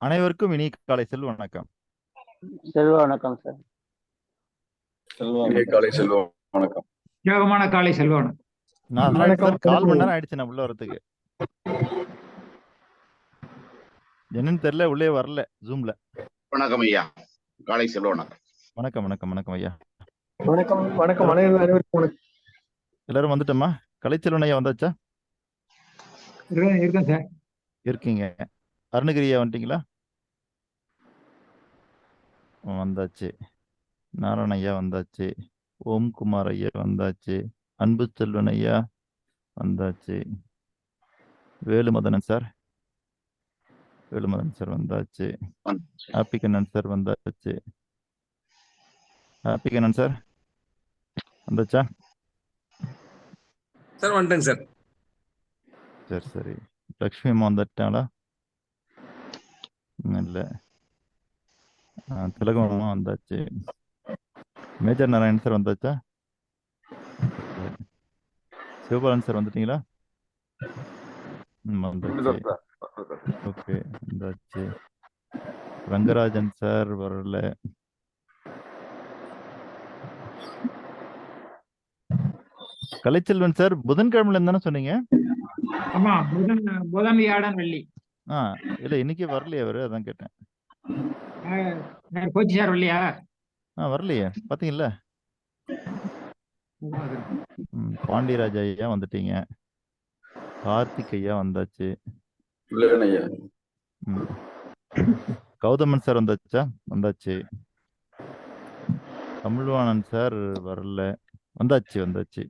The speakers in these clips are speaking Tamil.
அனைவருக்கும் இனிய காலை செல்வ வணக்கம். செல்வ வணக்கம் சார். இனிய காலை செல்வம் வணக்கம். யோகமான காலை செல்வ வணக்கம். நான் சார் 4 மணி நேரம் ஆயிடுச்சு நான் உள்ள வரதுக்கு. என்னன்னு தெரியல, உள்ளே வரல ஜூம்ல. வணக்கம் ஐயா, காலை செல்வ வணக்கம். வணக்கம் வணக்கம் வணக்கம் ஐயா. வணக்கம் வணக்கம் அனைவருக்கும் வணக்கம். எல்லாரும் வந்துட்டோமா? கலைச்செல்வன் ஐயா வந்தாச்சா? இருக்கேன் சார். இருக்கீங்க. அருணகிரி ஐயா வந்துட்டீங்களா? வந்தாச்சு. நாராயண ஐயா வந்தாச்சு. ஓம் குமார் ஐயா வந்தாச்சு. அன்பு செல்வன் ஐயா வந்தாச்சு. வேலுமதனன் சார் வந்தாச்சு. ஹாப்பி கண்ணன் சார் வந்தாச்சு. ஹாப்பி கண்ணன் சார் வந்தாச்சா? சார் வந்துட்டேங்க சார். சரி சரி. லக்ஷ்மி அம்மா வந்துட்டாங்களா? இல்லை. திலகம்மா வந்தாச்சு. மேஜர் நாராயணன் சார் வந்தாச்சா? சிவபாலன் சார் வந்துட்டீங்களா? வந்தாச்சு. ஓகே வந்தாச்சு. ரங்கராஜன் சார் வரல. கலைச்செல்வன் சார் புதன்கிழமையில இருந்தானே சொன்னீங்க? ஆமா, புதன் வியாழன் வெள்ளி. இல்ல இன்னைக்கு வரலையே அவரு, அதான் கேட்டேன். போச்சு சார் வரலையா? வரலையே, பாத்தீங்கல்ல. பாண்டியராஜ் ஐயா வந்துட்டீங்க. கார்த்திக் ஐயா வந்தாச்சு. கௌதமன் சார் வந்தாச்சா? வந்தாச்சு. தமிழ்வாணன் சார் வரல. வந்தாச்சு. வந்தாச்சு.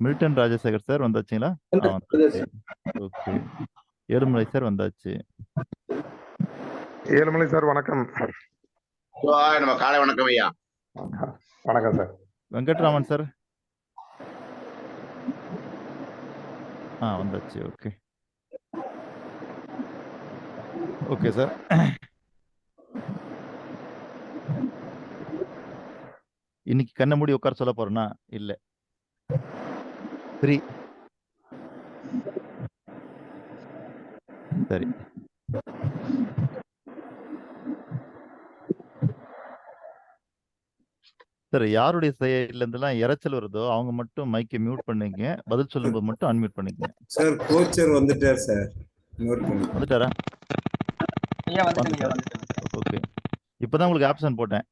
மில்டன் ராஜசேகர் சார் வந்தாச்சுங்களா? ஓகே. ஏழுமலை சார் வந்தாச்சு. ஏழுமலை சார் வணக்கம். நம்ம காலை வணக்கம் ஐயா. வணக்கம் சார். வெங்கட்ராமன் சார் வந்தாச்சு. Okay okay sir. இன்னைக்கு கண்ணை மூடி உட்கார சொல்ல போறேன்னா இல்ல, ஃப்ரீ. சரி. சார் யாருடைய சைடுல இருந்தெல்லாம் இறைச்சல் வருதோ அவங்க மட்டும் மைக்கை மியூட் பண்ணுங்க. பதில் சொல்லும்போது மட்டும் அன்மியூட் பண்ணிக்கங்க. சார் கோச்சர் வந்துட்டார் சார். வந்துட்டாரா? ஓகே. இப்பதான் உங்களுக்கு ஆப்ஷன் போட்டேன்.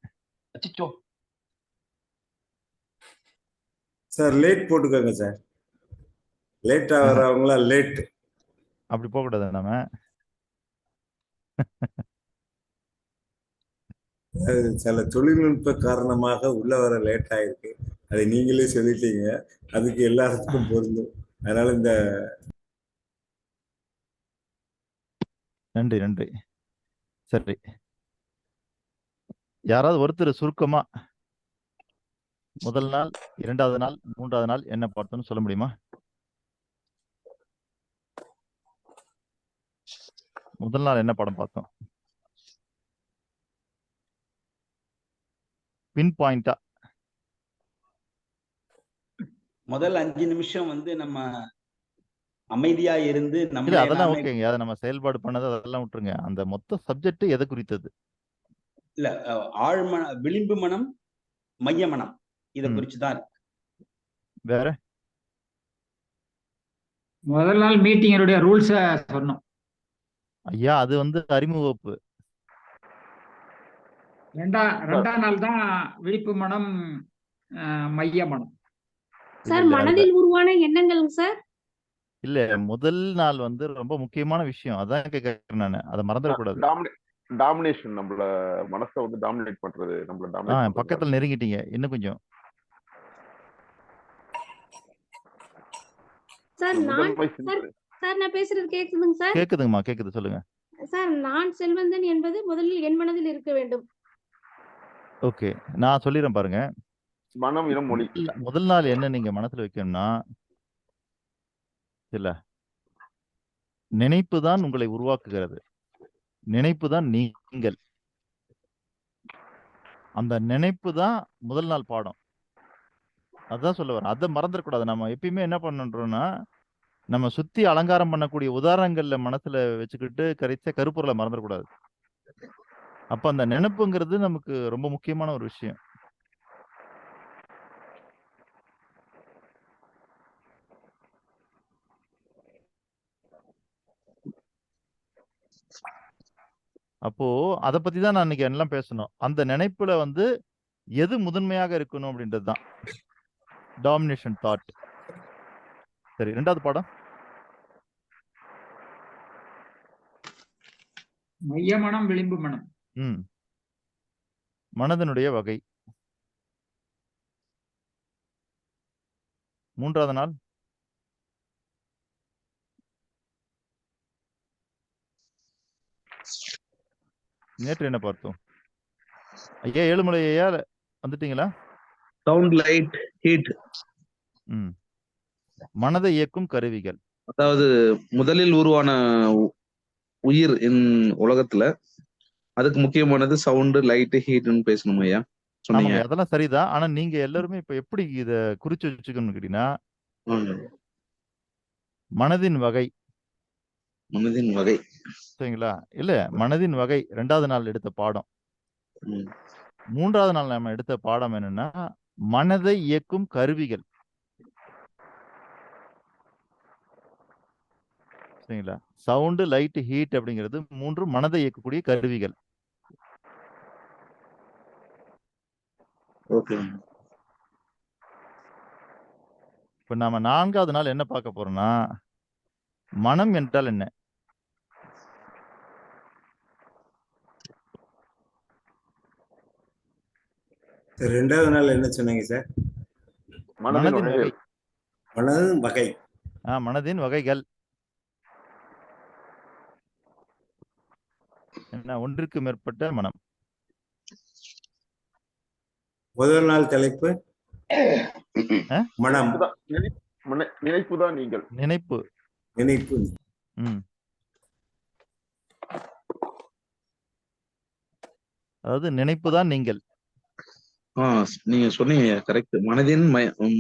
சார் லேட் போட்டுக்கோங்க சார். லேட் ஆகிறவங்களா லேட். அப்படி போக கூடாது நம்ம. சில தொழில்நுட்ப காரணமாக உள்ள வர லேட் ஆயிருக்கு. அதை நீங்களே சொல்லிட்டீங்க. அதுக்கு எல்லாத்துக்கும் பொருந்தும். அதனால இந்த நன்றி நன்றி. சரி, யாராவது ஒருத்தர் சுருக்கமா முதல் நாள், 2வது நாள், 3வது நாள் என்ன பார்த்தோம்னு சொல்ல முடியுமா? முதல் நாள் என்ன படம் பார்த்தோம்? பின் பாயிண்டா முதல் 5 நிமிஷம் நம்ம அமைதியா இருந்து இல்ல, அதெல்லாம் ஓகேங்க. அதை நம்ம செயல்பாடு பண்ணது அதெல்லாம் விட்டுருங்க. அந்த மொத்த சப்ஜெக்ட் எதை குறித்தது? இல்ல, ஆழ்மன, விளிம்பு மனம், மைய மனம், இதை குறிச்சுதான். வேற முதல் நாள் மீட்டிங்களுடைய ரூல்ஸ் சொன்னோம் ஐயா. அது அறிமுக வகுப்பு. 2ஆம் நாள் தான் விழிப்பு மனம், மைய மனம். சார் மனதில் உருவான எண்ணங்கள் சார். இல்ல, முதல் நாள் ரொம்ப முக்கியமான விஷயம். அதான் கேக்குறேன் நானு. அதை மறந்துடக்கூடாது. டாமினேஷன், நம்மள மனசை டாமினேட் பண்றது, நம்மள டாமினேட் பக்கத்துல நெருங்கிட்டீங்க இன்னும் கொஞ்சம். சார் நான் பேசுறது கேக்குதுங்க சார்? கேக்குதுங்கம்மா, கேக்குது, சொல்லுங்க சார். நான் செல்வந்தன் என்பது முதலில் என் மனதில் இருக்க வேண்டும். ஓகே, நான் சொல்லிடுறேன் பாருங்க. மனம் இனம் மொழி. முதல் நாள் என்ன நீங்க மனசுல வைக்கணும்னா, இல்ல, நினைப்பு தான் உங்களை உருவாக்குகிறது. நினைப்பு தான் நீங்கள். அந்த நினைப்பு தான் முதல் நாள் பாடம். அதான் சொல்ல வரேன். அதை மறந்துடக்கூடாது. நம்ம எப்பயுமே என்ன பண்றோம்னா, நம்ம சுத்தி அலங்காரம் பண்ணக்கூடிய உதாரணங்கள்ல மனசுல வச்சுக்கிட்டு கரைச்ச கருப்பொருளை மறந்துடக்கூடாது. அப்ப அந்த நினைப்புங்கிறது நமக்கு ரொம்ப முக்கியமான ஒரு விஷயம். அப்போ அத பத்தி தான் நான் இன்னைக்கு எல்லாம் பேசணும். அந்த நினைப்புல வந்து எது முதன்மையாக இருக்கணும் அப்படின்றது தான் டாமினேஷன் தாட். சரி, 2வது பாடம். மைய மனம் விளிம்பு மனம். மனதனுடைய வகை. 3வது நாள். நேற்று என்ன பார்த்தோம்? ஐயா ஏழுமலை ஐயா வந்துட்டீங்களா? Sound, light, heat. மனதை இயக்கும் கருவிகள். அதாவது முதலில் உருவான உயிர் உலகத்துல அதுக்கு முக்கியமானது சவுண்ட், லைட், ஹீட்னு பேசணும் ஐயா. சொன்னீங்க. அதெல்லாம் சரிதான். ஆனா நீங்க எல்லாருமே இப்ப எப்படி இத குறிச்சு வச்சுக்கணும்னு கேட்டீங்கன்னா, மனதின் வகை. மனதின் வகை. சரிங்களா? இல்ல, மனதின் வகை 2வது நாள் எடுத்த பாடம். 3வது நாள் நம்ம எடுத்த பாடம் என்னன்னா, மனதை இயக்கும் கருவிகள். சரிங்களா? சவுண்ட், லைட், ஹீட் அப்படிங்கிறது 3 மனதை இயக்கக்கூடிய கருவிகள். ஓகே. இப்ப நாம 4வது நாள் என்ன பார்க்க போறோம்னா, மனம் என்றால் என்ன? சார் 2வது நாள் என்ன சொன்னீங்க சார்? மனதின் வகை. மனதின் வகை. மனதின் வகைகள். என்ன? ஒன்றுக்கு மேற்பட்ட மனம். முதல் நாள் தலைப்பு மனம். நினைப்பு தான் நீங்கள். நினைப்பு. நினைப்பு. அதாவது நினைப்பு தான் நீங்கள். நீங்க சொன்னீங்க கரெக்ட். மனதின்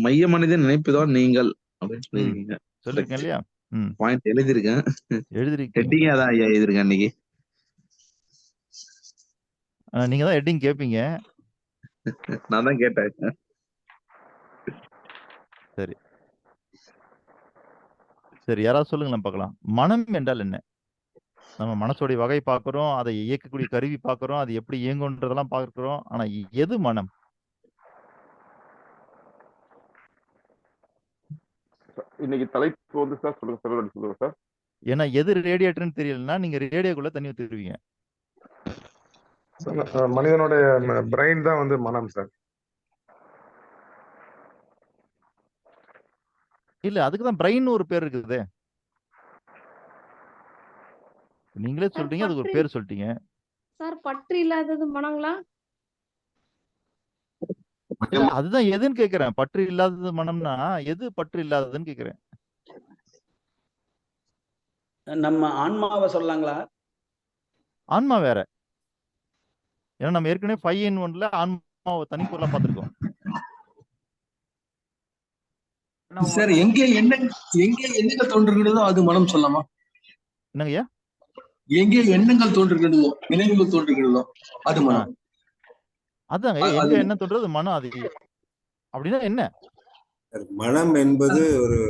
மைய மனதின் நினைப்பு தான் நீங்கள் அப்படின்னு சொல்லிருக்கீங்க. சொல்லிருக்கேன் இல்லையா? பாயிண்ட் எழுதிருக்கேன். ஹெட்டிங் அதான் ஐயா எழுதிருக்கேன் அன்னைக்கு. நீங்க தான் ஹெட்டிங் கேப்பீங்க. நான் தான் கேட்டேன். சரி சரி, யாராவது சொல்லுங்களேன் பார்க்கலாம். மனம் என்றால் என்ன? நம்ம மனசோடைய வகை பார்க்கிறோம், அதை இயக்கக்கூடிய கருவி பார்க்கிறோம், அது எப்படி இயங்குன்றதெல்லாம் பார்க்கிறோம். ஆனா எது மனம்? இன்னைக்கு தலைப்பு வந்து சார் சொல்லுங்க சார். ஏன்னா எது ரேடியேட்டர்னு தெரியலன்னா நீங்க ரேடியோக்குள்ள தண்ணி ஊத்திடுவீங்க. மனிதனுடைய பிரெயின் தான் வந்து மனம் சார். இல்ல, அதுக்குதான் பிரெயின் ஒரு பேர் இருக்குது. நீங்களே சொல்றீங்க, அதுக்கு ஒரு பேர் சொல்லிட்டீங்க சார். பற்று இல்லாதது மனங்களா? அதுதான் எதுன்னு கேக்குறேன். பற்று இல்லாதது மனம்னா எது பற்று இல்லாததுன்னு கேக்குறேன். நம்ம ஆன்மாவை சொல்லலாங்களா? ஆன்மா வேற. ஏன்னா நம்ம ஏற்கனவே 5-in-1ல ஆன்மாவை தனிப்பொருளா பார்த்திருக்கோம். சார், எங்கே எண்ணங்கள் தோன்றுகிறதோ அது மனம் சொல்லலாமா? என்னங்கய்யா? எங்கே எண்ணங்கள் தோன்றுகிறதோ, நினைவுகள் தோன்றுகிறதோ அது மனம். அதாங்க, எங்க என்ன தோன்றது மனம். அது அப்படின்னா என்ன? மனம் என்பது ஒரு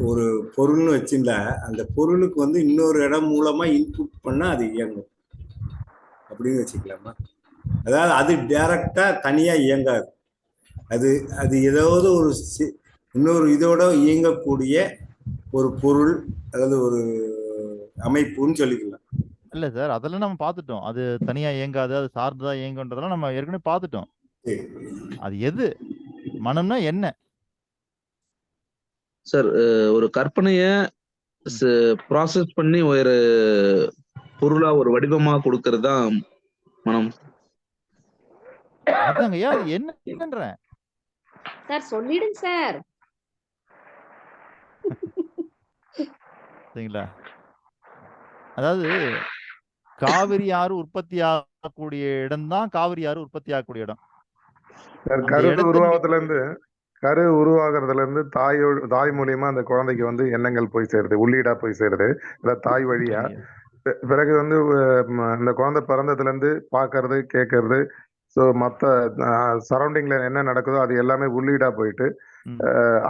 ஒரு பொருள்னு வச்சிருந்தா அந்த பொருளுக்கு வந்து இன்னொரு இடம் மூலமா இன்புட் பண்ணா அது இயங்கும் அப்படின்னு வச்சுக்கலாமா? அதாவது அது டைரக்டா தனியா இயங்காது. அது ஏதாவது ஒரு இன்னொரு இதோட இயங்கக்கூடிய ஒரு பொருள் அல்லது ஒரு அமைப்புன்னு சொல்லிக்கலாம். இல்ல சார், அதெல்லாம் நம்ம பார்த்துட்டோம். அது தனியா இயங்காது, அது சார்ந்துதான் இயங்குன்றதெல்லாம் நம்ம ஏற்கனவே பார்த்துட்டோம். அது எது மனம்னா என்ன சார்? ஒரு கற்பனைய ப்ராசஸ் பண்ணி ஒரு பொருளா ஒரு வடிவமா கொடுக்கறது தான் மனம். அதாங்கய்யா, அது என்னன்றேன் சார். சொல்லிடுங்க சார். சரிங்களா? அதாவது காவிரி ஆறு உற்பத்தி ஆகக்கூடிய இடம் தான் காவிரி ஆறு உற்பத்தி ஆகக்கூடிய இடம். கருத்து கரு உருவாகிறதுல இருந்து தாய் மூலியமா அந்த குழந்தைக்கு வந்து எண்ணங்கள் போய் சேருது, உள்ளீடா போய் சேருது, இல்ல தாய் வழியா. சரிங்க பிறகு வந்து இந்த குழந்தை பிறந்ததுல இருந்து பார்க்கறது, கேட்கறது, ஸோ மற்ற சரௌண்டிங்ல என்ன நடக்குதோ அது எல்லாமே உள்ளீடா போயிட்டு ம்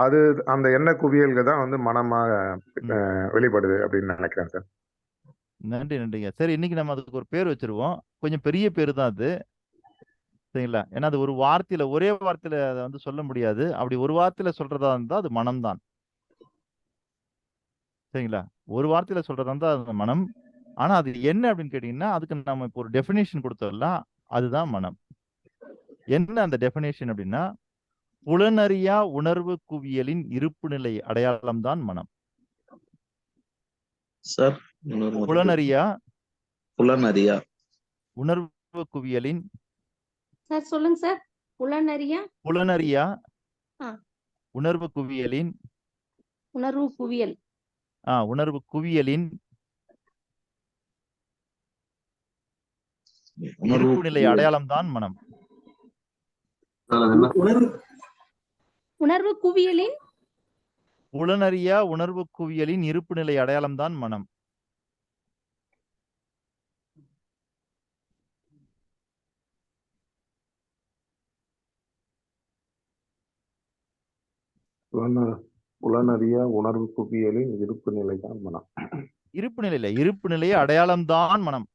அது அந்த எண்ணெய் குவியல்கள் தான் வந்து மனமாக ம் வெளிப்படுது அப்படின்னு நினைக்கிறேன் சார். நன்றிங்க. சரி, இன்னைக்கு நம்ம அதுக்கு ஒரு பேர் வச்சிருவோம். கொஞ்சம் பெரிய பேரு தான் அது. சரிங்களா? ஏன்னா அது ஒரு வார்த்தையில, ஒரே வார்த்தையில அதை வந்து சொல்ல முடியாது. அப்படி ஒரு வார்த்தையில சொல்றதா இருந்தா அது மனம்தான். சரிங்களா? ஒரு வார்த்தையில சொல்றதா இருந்தா அது மனம். ஆனா அது என்ன அப்படின்னு கேட்டீங்கன்னா, அதுக்கு நம்ம இப்போ ஒரு டெஃபினேஷன் கொடுத்துடலாம். அதுதான் மனம். என்ன அந்த டெஃபினேஷன் அப்படின்னா, புலனறியா உணர்வு குவியலின் இருப்பு நிலை அடையாளம் தான் மனம். சார் புலனறியா புலனறியா உணர்வு குவியலின் சார் சொல்லுங்க சார். புலனறியா ஆ. உணர்வு குவியலின் உணர்வு குவியல். உணர்வு குவியலின் இருப்பு நிலை அடையாளம் தான் மனம். உணர்வு குவியலின் புலனறியா உணர்வு குவியலின் இருப்பு நிலை அடையாளம் தான் மனம். புலனறியா உணர்வு குவியலின் இருப்பு நிலை தான் மனம். இருப்பு நிலையில இருப்பு நிலையை அடையாளம் தான் மனம்.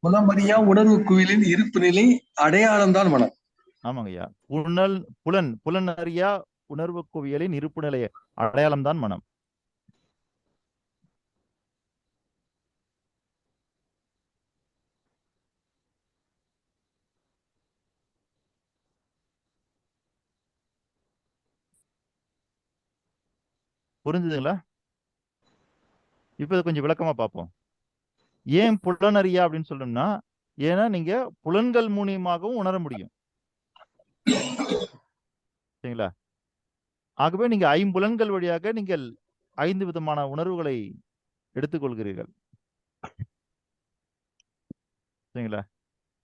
புலமறியா உணர்வு குவியலின் இருப்பு நிலை அடையாளம் தான் மனம். ஆமாங்கய்யா. புலனறியா உணர்வு குவியலின் இருப்பு நிலை அடையாளம் தான் மனம். புரிஞ்சுதுங்களா? இப்ப இதை கொஞ்சம் விளக்கமா பார்ப்போம். ஏன் புலனறியா அப்படின்னு சொல்லணும்னா, ஏன்னா நீங்க புலன்கள் மூலியமாகவும் உணர முடியும். சரிங்களா? ஆகவே நீங்க ஐம்புலன்கள் வழியாக நீங்கள் 5 விதமான உணர்வுகளை எடுத்துக்கொள்கிறீர்கள். சரிங்களா?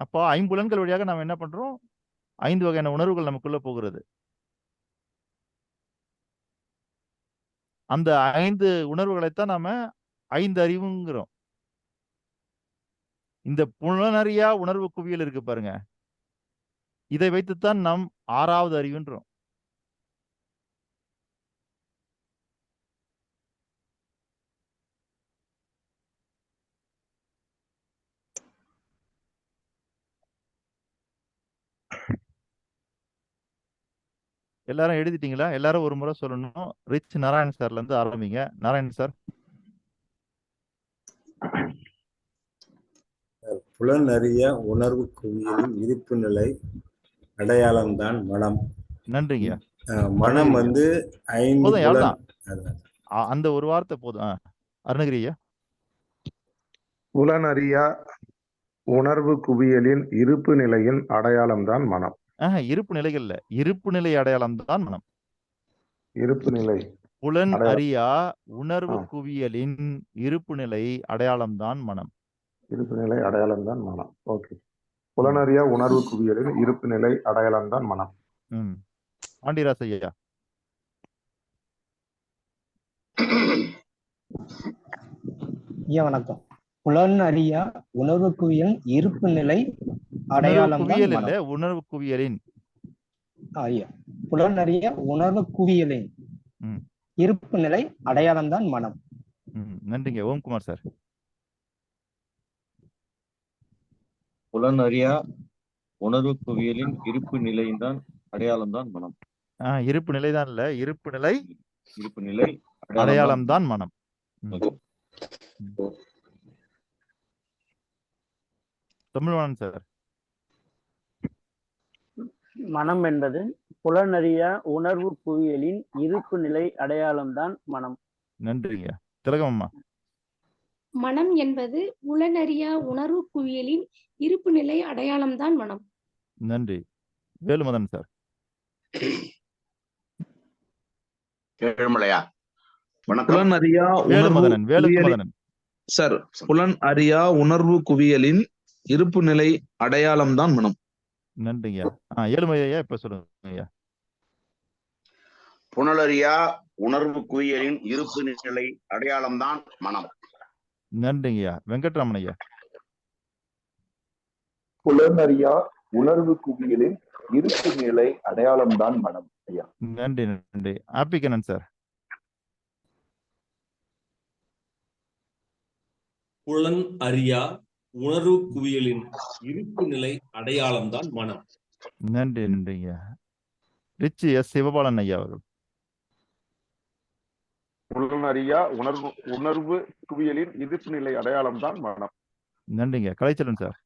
அப்போ ஐம்புலன்கள் வழியாக நாம் என்ன பண்றோம்? 5 வகையான உணர்வுகள் நமக்குள்ள போகிறது. அந்த 5 உணர்வுகளைத்தான் நாம 5 அறிவுங்கிறோம். இந்த புலனறியா உணர்வு குவியல் இருக்கு பாருங்க, இதை வைத்துத்தான் நாம் 6வது அறிவுன்றோம். எல்லாரும் எழுதிட்டீங்களா? எல்லாரும் ஒரு முறை சொல்லணும். ரிச் நாராயண் சார்ல இருந்து ஆரம்பிங்க. நாராயண் சார். புலனறிய உணர்வு குவியலின் இருப்பு நிலை அடையாளம் தான் மனம். நன்றிங்க. மனம் வந்து 5 போதும், புலன். எவ்வளவுதான் அந்த ஒரு வார்த்தை போதும். அருணகிரியா. புலனறியா உணர்வு குவியலின் இருப்பு நிலையின் அடையாளம் தான் மனம். இருப்பு நிலைகள்ல இருப்பு நிலை அடையாளம் தான் மனம். இருப்பு நிலை புலன் அறியா உணர்வு குவியலின் இருப்பு நிலை அடையாளம் தான் மனம். இருப்பு நிலை அடையாளம் தான் மனம். ஓகே. புலனறியா உணர்வு குவியலின் இருப்பு நிலை அடையாளம் தான் மனம். பாண்டியராஜ் ஐயா. வணக்கம். புலன் அறியா உணர்வு குவியல் இருப்பு நிலை அடையாளம் குவியல் இல்ல, உணர்வு குவியலின். ஐயா, புலன் அறிய உணர்வு குவியலின் இருப்பு நிலை அடையாளம் தான் மனம். நன்றிங்க. ஓம்குமார் சார். புலன் அறியா உணர்வு குவியலின் இருப்பு நிலையின் தான் அடையாளம் தான் மனம். இருப்பு நிலைதான் இல்ல, இருப்பு நிலை அடையாளம் தான் மனம். தமிழ்வாணன் சார். மனம் என்பது புலனறியா உணர்வு குவியலின் இருப்பு நிலை அடையாளம் தான் மனம். நன்றிங்க. திலகம்மா. மனம் என்பது புலனறியா உணர்வு குவியலின் இருப்பு நிலை அடையாளம் தான் மனம். நன்றி. வேலுமதன் சார். கேளுமலையா. புலன் அறியா வேலுமதனன். சார், புலன் அறியா உணர்வு குவியலின் இருப்பு நிலை அடையாளம் தான் மனம். நன்றிங்கய்யா. ஏழுமலை ஐயா இப்ப சொல்லுங்க ஐயா. புனலறியா உணர்வு குவியலின் இருப்பு நிலை அடையாளம்தான் மனம். நன்றிங்கய்யா. வெங்கட்ராமன் ஐயா. புலனறியா உணர்வு குவியலின் இருப்பு நிலை அடையாளம்தான் மனம். ஐயா நன்றி நன்றி. ஆப்பிக்கண்ணன் சார். புலன் அறியா உணர்வு குவியலின் இருப்பு நிலை அடையாளம்தான் மனம். நன்றி நன்றிங்க. ரிச் எஸ் சிவபாலன் ஐயா அவர்கள். புலனறியா உணர்வு குவியலின் இருப்பு நிலை அடையாளம் தான் மனம். நன்றிங்க. கலைச்சலன் சார்.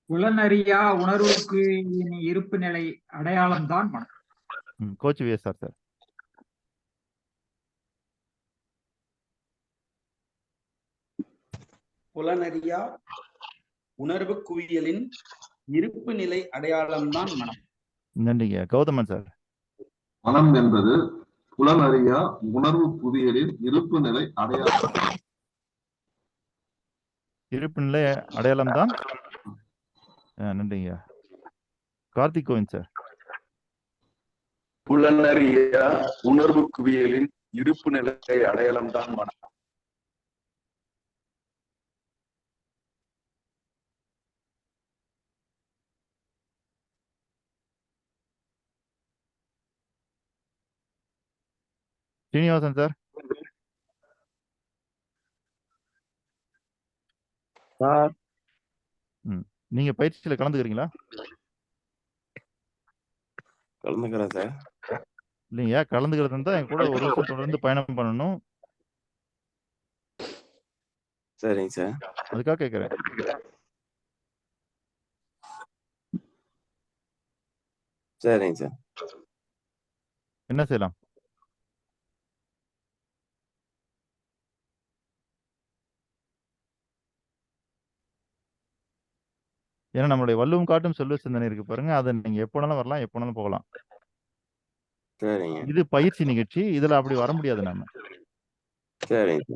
புலனறியா உணர்வு குவியலின் இருப்பு நிலை அடையாளம் தான் மனம். Coach VSR sir. புலனறியா உணர்வு குவியலின் இருப்பு நிலை அடையாளம்தான் மனம். நன்றிங்க. கௌதமன் சார். மனம் என்பது புலனறியா உணர்வு குவியலின் இருப்பு நிலை அடையாளம். இருப்பு நிலை அடையாளம் தான். நன்றிங்க. கார்த்திக் கோவிந்த் சார். புலனறியா உணர்வு குவியலின் இருப்பு நிலை அடையாளம் தான் மனம். ஸ்ரீனிவாசன் சார். நீங்க பயிற்சியில கலந்துக்கிறீங்களா? கலந்துக்கிறேன் சார். இல்லையா, கலந்துக்கிறது இருந்தா என் கூட ஒரு வருஷம் தொடர்ந்து பயணம் பண்ணணும். சரிங்க சார். அதுக்காக கேட்கிறேன். சரிங்க சார். என்ன செய்யலாம்? ஏன்னா நம்மளுடைய வள்ளுவம் காட்டும் செல்வ சிந்தனை இருக்கு பாருங்க, அதை நீங்க எப்போனாலும் வரலாம், எப்போனாலும் போகலாம். சரிங்க. இது பயிற்சி நிகழ்ச்சி, இதுல அப்படி வர முடியாது நாம. சரிங்க.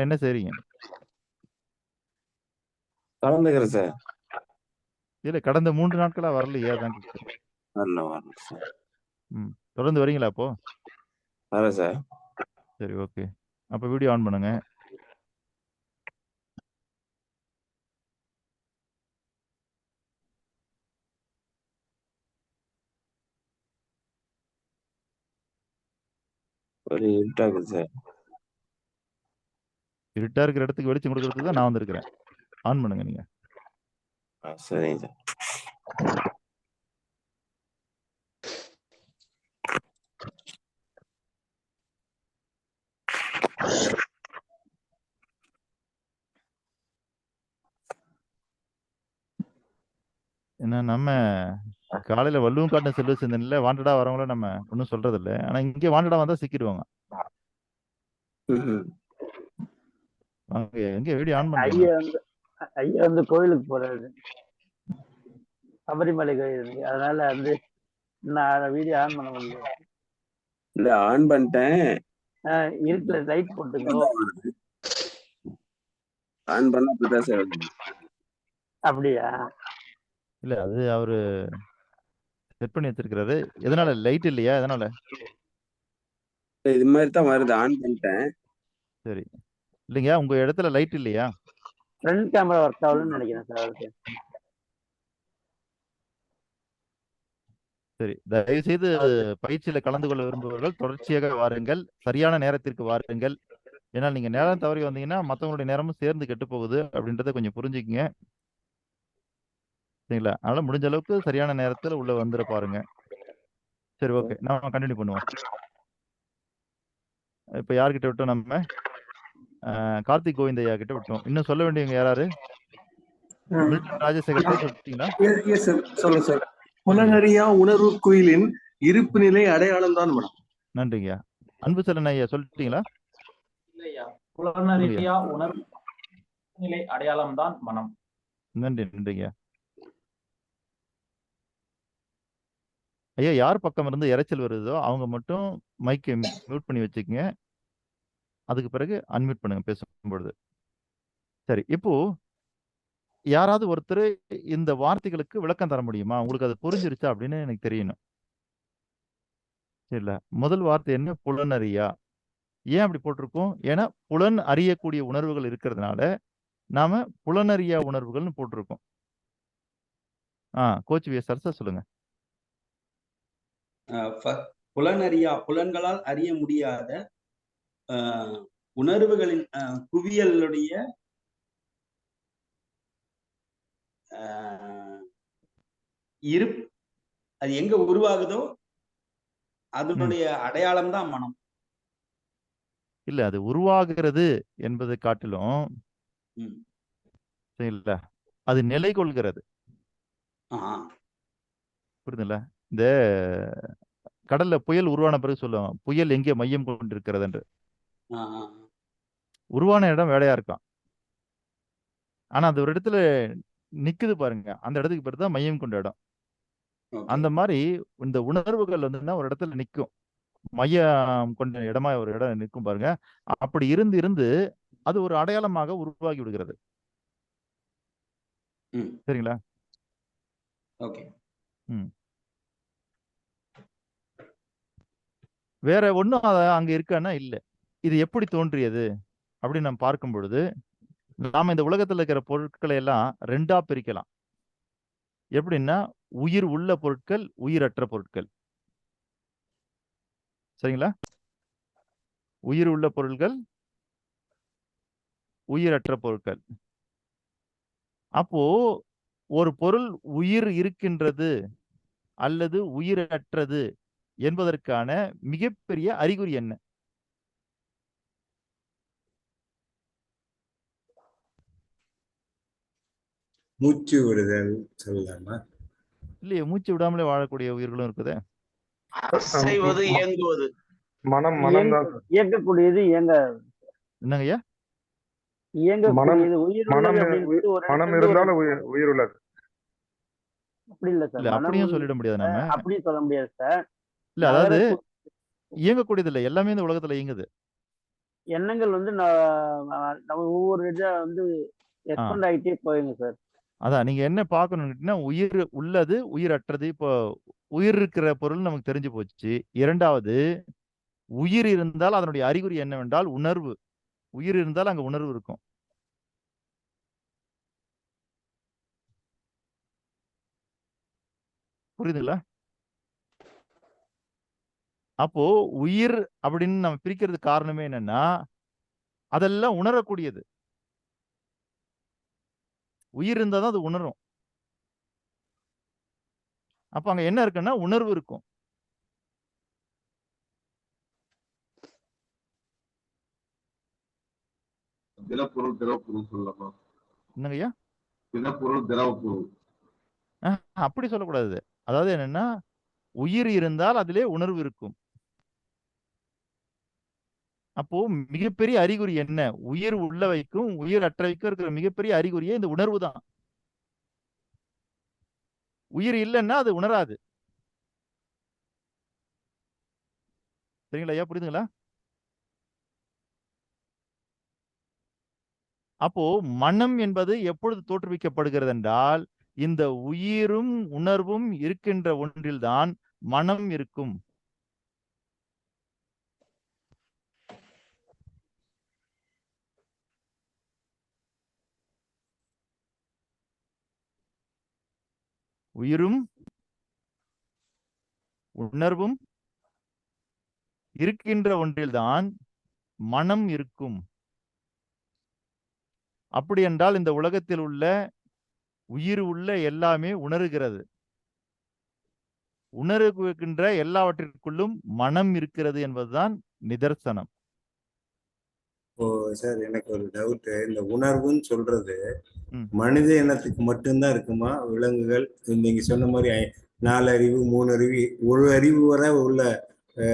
என்ன செய்றீங்க? கலந்துக்கிறேன் சார். இல்ல, கடந்த 3 நாட்களா வரலையே, அதான் கேட்கிறேன். வரல சார். தொடர்ந்து வரீங்களா அப்போ? வரேன் சார். சரி, ஓகே. அப்ப வீடியோ ஆன் பண்ணுங்க. ஒரு இருட்டா இருக்குது சார். இருட்டா இருக்கிற இடத்துக்கு வெளிச்சம் கொடுக்கறதுக்கு தான் நான் வந்திருக்கிறேன். ஆன் பண்ணுங்க நீங்க. சரிங்க சார். ஏன்னா நம்ம காலையில வள்ளுவம் காட்டின செல்வ சிந்தனையில வாண்டடா வரவங்கள நம்ம ஒன்றும் சொல்றது இல்லை. ஆனா இங்கே வாண்டடா வந்தா சிக்கிடுவாங்க. எங்க வீடியோ ஆன் பண்ணுங்க. ஐயா வந்து கோயிலுக்கு போறாரு, சபரிமலை கோயிலுக்கு. அதனால வந்து நான் வீடியோ ஆன் பண்ண முடியல. இல்ல, ஆன் பண்ணிட்டேன். இருக்குல்ல, லைட் போட்டுங்க. ஆன் பண்ண அப்படிதான் சார். அப்படியா? இல்ல, அது அவரு செட் பண்ணி வச்சிருக்கிறாரு. எதனால லைட் இல்லையா? எதனால? இது மாதிரி தான் வருது, ஆன் பண்ணிட்டேன். சரி, இல்லைங்க, உங்க இடத்துல லைட் இல்லையா? ஃப்ரண்ட் கேமரா ஒர்க் ஆகலன்னு நினைக்கிறேன் சார். அதுக்கு சரி, தயவு செய்து பயிற்சியில கலந்து கொள்ள விரும்புபவர்கள் தொடர்ச்சியாக வாருங்கள், சரியான நேரத்திற்கு வாருங்கள். ஏன்னா நீங்க நேரம் தவறி வந்தீங்கன்னா மற்றவங்களுடைய நேரமும் சேர்ந்து கெட்டு போகுது அப்படின்றத கொஞ்சம் புரிஞ்சுக்குங்க. சரிங்களா? அதனால முடிஞ்ச அளவுக்கு சரியான நேரத்தில் உள்ள வந்துட பாருங்க. சரி, ஓகே, நம்ம கண்டினியூ பண்ணுவோம். இப்ப யார்கிட்ட விட்டோம்? நம்ம கார்த்திக் கோவிந்தையா கிட்ட விட்டோம். இன்னும் சொல்ல வேண்டியவங்க யாராரு? ராஜசேகர் சொல்லிட்டீங்களா? சொல்லுங்க சார். புலனறியா உணர்வு குயிலின் இருப்பு நிலை அடையாளம் தான் மனம். நன்றிங்க. அன்பு செல்லன் ஐயா சொல்லிட்டீங்களா? புலனறியா உணர்வு நிலை அடையாளம் தான் மனம். நன்றி, நன்றிங்க ஐயா. யார் பக்கம் இருந்து இறைச்சல் வருதோ அவங்க மட்டும் மைக்கை மியூட் பண்ணி வச்சுக்கோங்க. அதுக்கு பிறகு அன்மியூட் பண்ணுங்க பேசும்பொழுது. சரி, இப்போ யாராவது ஒருத்தர் இந்த வார்த்தைகளுக்கு விளக்கம் தர முடியுமா? உங்களுக்கு அது புரிஞ்சிருச்சா அப்படின்னு எனக்கு தெரியணும். சரில, முதல் வார்த்தை என்ன? புலனறியா. ஏன் அப்படி போட்டிருக்கோம்? ஏன்னா புலன் அறியக்கூடிய உணர்வுகள் இருக்கிறதுனால நாம புலனறியா உணர்வுகள்னு போட்டிருக்கோம். கோச் விஎஸ்ஆர் சார் சொல்லுங்க. புலன்களால் அறிய முடியாத உணர்வுகளின் குவியலுடைய அது எங்க உருவாகுதோ அதனுடைய அடையாளம் தான் மனம். இல்ல, அது உருவாகிறது என்பதை காட்டிலும் இல்ல, அது நிலை கொள்கிறது. புரியுதுல்ல? இந்த கடல்ல புயல் உருவான பிறகு சொல்லுவாங்க, புயல் எங்கே மையம் கொண்டிருக்கிறது என்று. உருவான இடம் வேலையா இருக்கான், ஆனா அது ஒரு இடத்துல நிக்குது பாருங்க, அந்த இடத்துக்கு பேர் தான் மையம் கொண்ட இடம். அந்த மாதிரி இந்த உணர்வுகள் வந்து ஒரு இடத்துல நிற்கும், மையம் கொண்ட இடமா ஒரு இடம் நிற்கும் பாருங்க. அப்படி இருந்து இருந்து அது ஒரு அடையாளமாக உருவாகி விடுகிறது. சரிங்களா? ஓகே. வேற ஒன்றும் அங்க இருக்கான்னா இல்லை. இது எப்படி தோன்றியது அப்படின்னு நம்ம பார்க்கும் பொழுது நாம இந்த உலகத்துல இருக்கிற பொருட்களை எல்லாம் ரெண்டா பிரிக்கலாம். எப்படின்னா, உயிர் உள்ள பொருட்கள், உயிரற்ற பொருட்கள். சரிங்களா? உயிர் உள்ள பொருட்கள், உயிரற்ற பொருட்கள். அப்போ ஒரு பொருள் உயிர் இருக்கின்றது அல்லது உயிரற்றது என்பதற்கான மிகப்பெரிய அறிகுறி என்ன? மூச்சு விடுதல் சொல்லலாமா? இல்லையே, மூச்சு விடாமலே வாழக்கூடிய உயிர்களும் இருக்குது. இயங்குவது. மனம் தான் இயங்கக்கூடியது. என்னங்கய்யா? இயங்கக்கூடியது மனம் இருந்தாலும் உயிர் உள்ளது. அப்படி இல்ல சார், அப்படியும் சொல்லிட முடியாது நாம. அப்படியும் சொல்ல முடியாது சார். இல்ல, அதாவது இயங்கக்கூடியது இல்ல, எல்லாமே இந்த உலகத்துல இயங்குது. எண்ணங்கள் வந்து நம்ம ஒவ்வொரு இதா வந்து எக்ஸ்பெண்ட் ஆகிட்டே போயுங்க சார். அதான் நீங்க என்ன பார்க்கணும்னா, உயிர் உள்ளது, உயிரற்றது. இப்போ உயிர் இருக்கிற பொருள் நமக்கு தெரிஞ்சு போச்சு. இரண்டாவது, உயிர் இருந்தால் அதனுடைய அறிகுறி என்னவென்றால் உணர்வு. உயிர் இருந்தால் அங்க உணர்வு இருக்கும். புரியுதுங்களா? அப்போ உயிர் அப்படின்னு நம்ம பிரிக்கிறது காரணமே என்னன்னா, அதெல்லாம் உணரக்கூடியது. உயிர் இருந்தா தான் அது உணரும். அப்ப அங்க என்ன இருக்குன்னா உணர்வு இருக்கும். திடப்பொருள் திரவப்பொருள் சொல்லலாமா? என்னங்கய்யா? திடப்பொருள் திரவப்பொருள். அப்படி சொல்லக்கூடாது. அதாவது என்னன்னா, உயிர் இருந்தால் அதிலே உணர்வு இருக்கும். அப்போ மிகப்பெரிய அறிகுறி என்ன? உயிர் உள்ளவைக்கும் உயிர் அற்றவைக்கும் இருக்கிற மிகப்பெரிய அறிகுறியே இந்த உணர்வு தான். உயிர் இல்லைன்னா அது உணராது. சரிங்களா ஐயா? புரியுதுங்களா? அப்போ மனம் என்பது எப்பொழுது தோற்றுவிக்கப்படுகிறது என்றால், இந்த உயிரும் உணர்வும் இருக்கின்ற ஒன்றில்தான் மனம் இருக்கும். உயிரும் உணர்வும் இருக்கின்ற ஒன்றில்தான் மனம் இருக்கும். அப்படி என்றால் இந்த உலகத்தில் உள்ள உயிர் உள்ள எல்லாமே உணர்கிறது. உணர்கின்ற எல்லாவற்றிற்குள்ளும் மனம் இருக்கிறது என்பதுதான் நிதர்சனம். ஓ சார், எனக்கு ஒரு டவுட். இந்த உணர்வுன்னு சொல்றது மனித இனத்துக்கு மட்டும்தான் இருக்குமா? விலங்குகள் நீங்க சொன்ன மாதிரி 4 அறிவு 3 அறிவு 1 அறிவு வரை உள்ள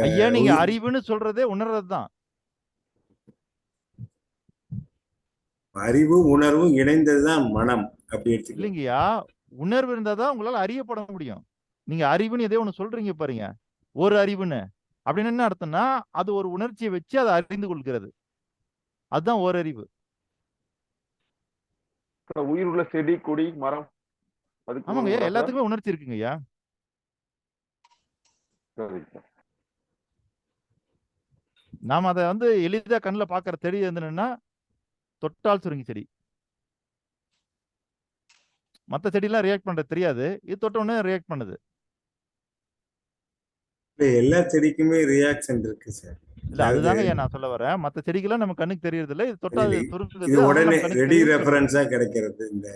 ஐயா, நீங்க அறிவுன்னு சொல்றதே உணர்றதுதான். அறிவு உணர்வும் இணைந்ததுதான் மனம். அப்படி இல்லைங்கய்யா, உணர்வு இருந்தாதான் உங்களால அறியப்பட முடியும். நீங்க அறிவுன்னு எதோ ஒண்ணு சொல்றீங்க பாருங்க, ஒரு அறிவுன்னு. அப்படின்னு என்ன அர்த்தம்னா, அது ஒரு உணர்ச்சியை வச்சு அதை அறிந்து கொள்கிறது. அதுதான் ஓரறிவு. உயிர் உள்ள செடி கொடி மரம் அதுக்கு ஆமாங்க ஐயா, வருங்களா சார்? எல்லாத்துக்குமே உணர்ச்சி இருக்குங்க ஐயா. சரிங்க சார். நாம அதை வந்து எளிதா கண்ணுல பாக்குற செடி என்னன்னா தொட்டால் சுருங்கி செடி. மத்த செடிலாம் ரியாக்ட் பண்றது தெரியாது, இது தொட்ட உடனே ரியாக்ட் பண்ணுது. எல்லா செடிக்குமே ரியாக்ஷன் இருக்கு சார். இல்ல அதுதாங்க ஐயா நான் சொல்ல வரேன். மத்த செடிக்கெல்லாம் நம்ம கண்ணுக்கு தெரியறது இல்ல, இது தொட்டா அது சுருங்குது, இது அதனால உடனே நம்ம கண்ணுக்கு ரெடி தெரியுதுன்னு சொல்றோம். ரெஃபரன்ஸா கிடைக்கிறது இந்த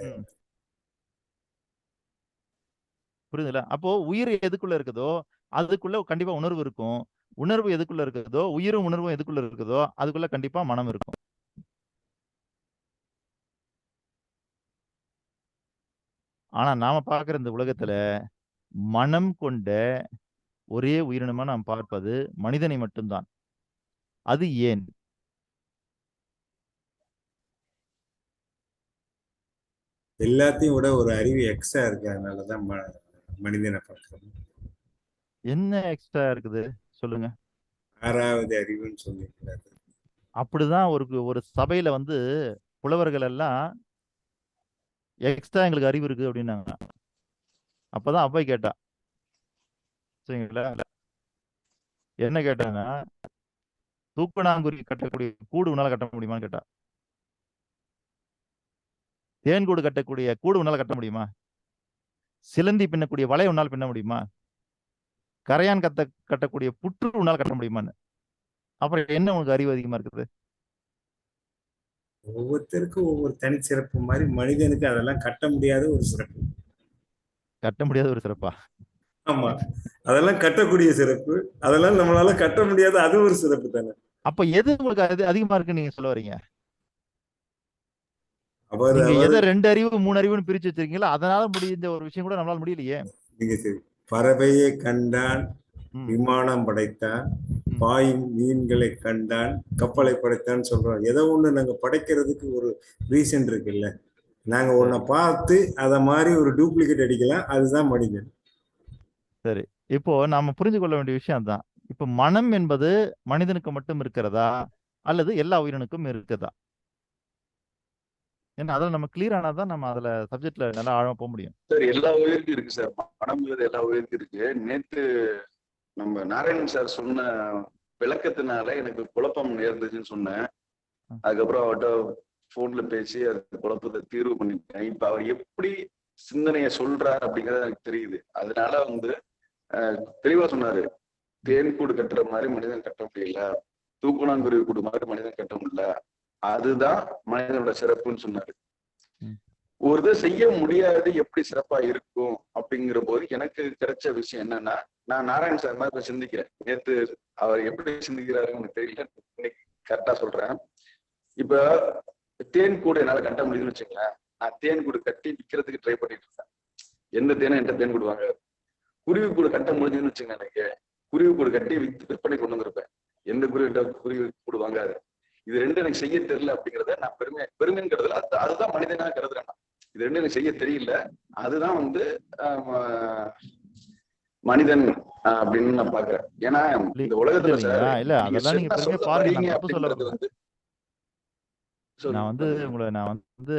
புரியுதுங்களா? அப்போ உயிர் எதுக்குள்ள இருக்குதோ அதுக்குள்ள கண்டிப்பா உணர்வு இருக்கும். உணர்வு எதுக்குள்ள இருக்குதோ, உயிரும் உணர்வும் எதுக்குள்ள இருக்குதோ அதுக்குள்ள கண்டிப்பா மனம் இருக்கும். ஆனா நாம பார்க்கிற இந்த உலகத்துல மனம் கொண்ட ஒரே உயிரினமா நாம் பார்ப்பது மனிதனை மட்டும்தான். அது ஏன்? எல்லாத்தையும் விட ஒரு அறிவு எக்ஸ்ட்ரா இருக்கு, அதனாலதான் மனிதனை பார்க்கிறோம். என்ன எக்ஸ்ட்ரா இருக்குது சொல்லுங்க. ஆறாவது அறிவுன்னு சொல்லியிருக்கிறாரு. அப்படிதான் ஒரு சபையில வந்து புலவர்கள் எல்லாம் எக்ஸ்ட்ரா எங்களுக்கு அறிவு இருக்கு அப்படின்னாங்க. அப்பதான் அவ்வை கேட்டா, சரிங்களா, என்ன கேட்டாங்கன்னா, தூக்கணாங்குருவி கட்டக்கூடிய கூடு உன்னால கட்ட முடியுமான்னு கேட்டா. தேன் கூடு கட்டக்கூடிய கூடு உன்னால கட்ட முடியுமா? சிலந்தி பின்னக்கூடிய வலை உன்னால் பின்ன முடியுமா? கரையான் கட்டக்கூடிய புற்று உன்னால் கட்ட முடியுமான்னு. அப்புறம் என்ன உனக்கு அறிவு அதிகமா இருக்குது? ஒவ்வொருத்தருக்கும் ஒவ்வொரு தனிச்சிறப்பு மாதிரி மனிதனுக்கு அதெல்லாம் கட்ட முடியாத ஒரு சிறப்பு. கட்ட முடியாத ஒரு சிறப்பா? ஆமா, அதெல்லாம் கட்டக்கூடிய சிறப்பு, அதெல்லாம் நம்மளால கட்ட முடியாத அது ஒரு சிறப்பு தானே. அப்ப எது உங்களுக்கு அதிகமா இருக்குன்னு நீங்க சொல்ல வரீங்க? அவர் நீங்க அவர் எதை 2 அறிவு 3 அறிவுன்னு பிரிச்சு வச்சிருக்கீங்களோ அதனால முடிஞ்ச ஒரு விஷயம் கூட நம்மளால முடியலையே. நீங்க சரி, பறவையை கண்டான், விமானம் படைத்தான், பாயும் மீன்களை கண்டான், கப்பலை படைத்தான் சொல்றோம். ஏதோ ஒண்ணு நாங்க படைக்கிறதுக்கு ஒரு ரீசன் இருக்குல்ல. நாங்க ஒன்ன பார்த்து அத மாதிரி ஒரு டூப்ளிகேட் அடிக்கலாம், அதுதான் மனிதன். சரி, இப்போ நாம புரிஞ்சு கொள்ள வேண்டிய விஷயம் தான். இப்போ மனம் என்பது மனிதனுக்கு மட்டும் இருக்கிறதா அல்லது எல்லா உயிரினுக்கும் இருக்குதா? ஏன்னா அதில் நம்ம கிளியர் ஆனாதான் நம்ம அதுல சப்ஜெக்ட்ல நல்லா ஆழமா போக முடியும். சார் எல்லா உயிருக்கும் இருக்கு சார், மனம்ங்கிறது எல்லா உயிருக்கும் இருக்கு. நேத்து நம்ம நாராயணன் சார் சொன்ன விளக்கத்தினால எனக்கு குழப்பம் நேர்ந்துச்சுன்னு சொன்னேன். அதுக்கப்புறம் அவர்கிட்ட போன்ல பேசி அது குழப்பத்தை தீர்வு பண்ணிட்டேன். இப்ப அவர் எப்படி சிந்தனைய சொல்றாரு அப்படிங்கறது எனக்கு தெரியுது. அதனால வந்து தெளிவா சொன்னாரு, தேன் கூடு கட்டுற மாதிரி மனிதன் கட்ட முடியல, தூக்குணாங்குருவி கூடு மாதிரி மனிதன் கட்ட முடியல, அதுதான் மனிதனோட சிறப்புன்னு சொன்னாரு. ஒரு இதை செய்ய முடியாது எப்படி சிறப்பா இருக்கும் அப்படிங்கிற போது எனக்கு கிடைச்ச விஷயம் என்னன்னா, நான் நாராயண சார் மாதிரி சிந்திக்கிறேன். நேத்து அவர் எப்படி சிந்திக்கிறாருன்னு எனக்கு தெரியல, இன்னைக்கு கரெக்டா சொல்றேன். இப்ப தேன் கூடு என்னால கட்ட முடியுதுன்னு வச்சுங்களேன், நான் தேன் கூடு கட்டி விற்கிறதுக்கு ட்ரை பண்ணிட்டு இருக்கேன். எந்த தேனும் என்கிட்ட தேன் கூடு வாங்க. குருவி கூடு கட்ட முடிஞ்சுன்னு வச்சுங்க, எனக்கு குருவி கூடு கட்டி விற்பனை கொண்டு வந்திருப்பேன். எந்த குருவி கூடு வாங்காது. இது ரெண்டு எனக்கு செய்ய தெரியல அப்படிங்கிறத நான் பெருமைங்கிறதுல அதுதான் மனிதனா கருதுறேன். இது ரெண்டு எனக்கு செய்ய தெரியல, அதுதான் வந்து மனிதன் அப்படின்னு நான் பாக்குறேன். ஏன்னா இந்த உலகத்துல சார் இல்ல அதெல்லாம் நீங்க பெருமையா பாருங்க, நான் தப்பு சொல்ல வந்து நான் வந்து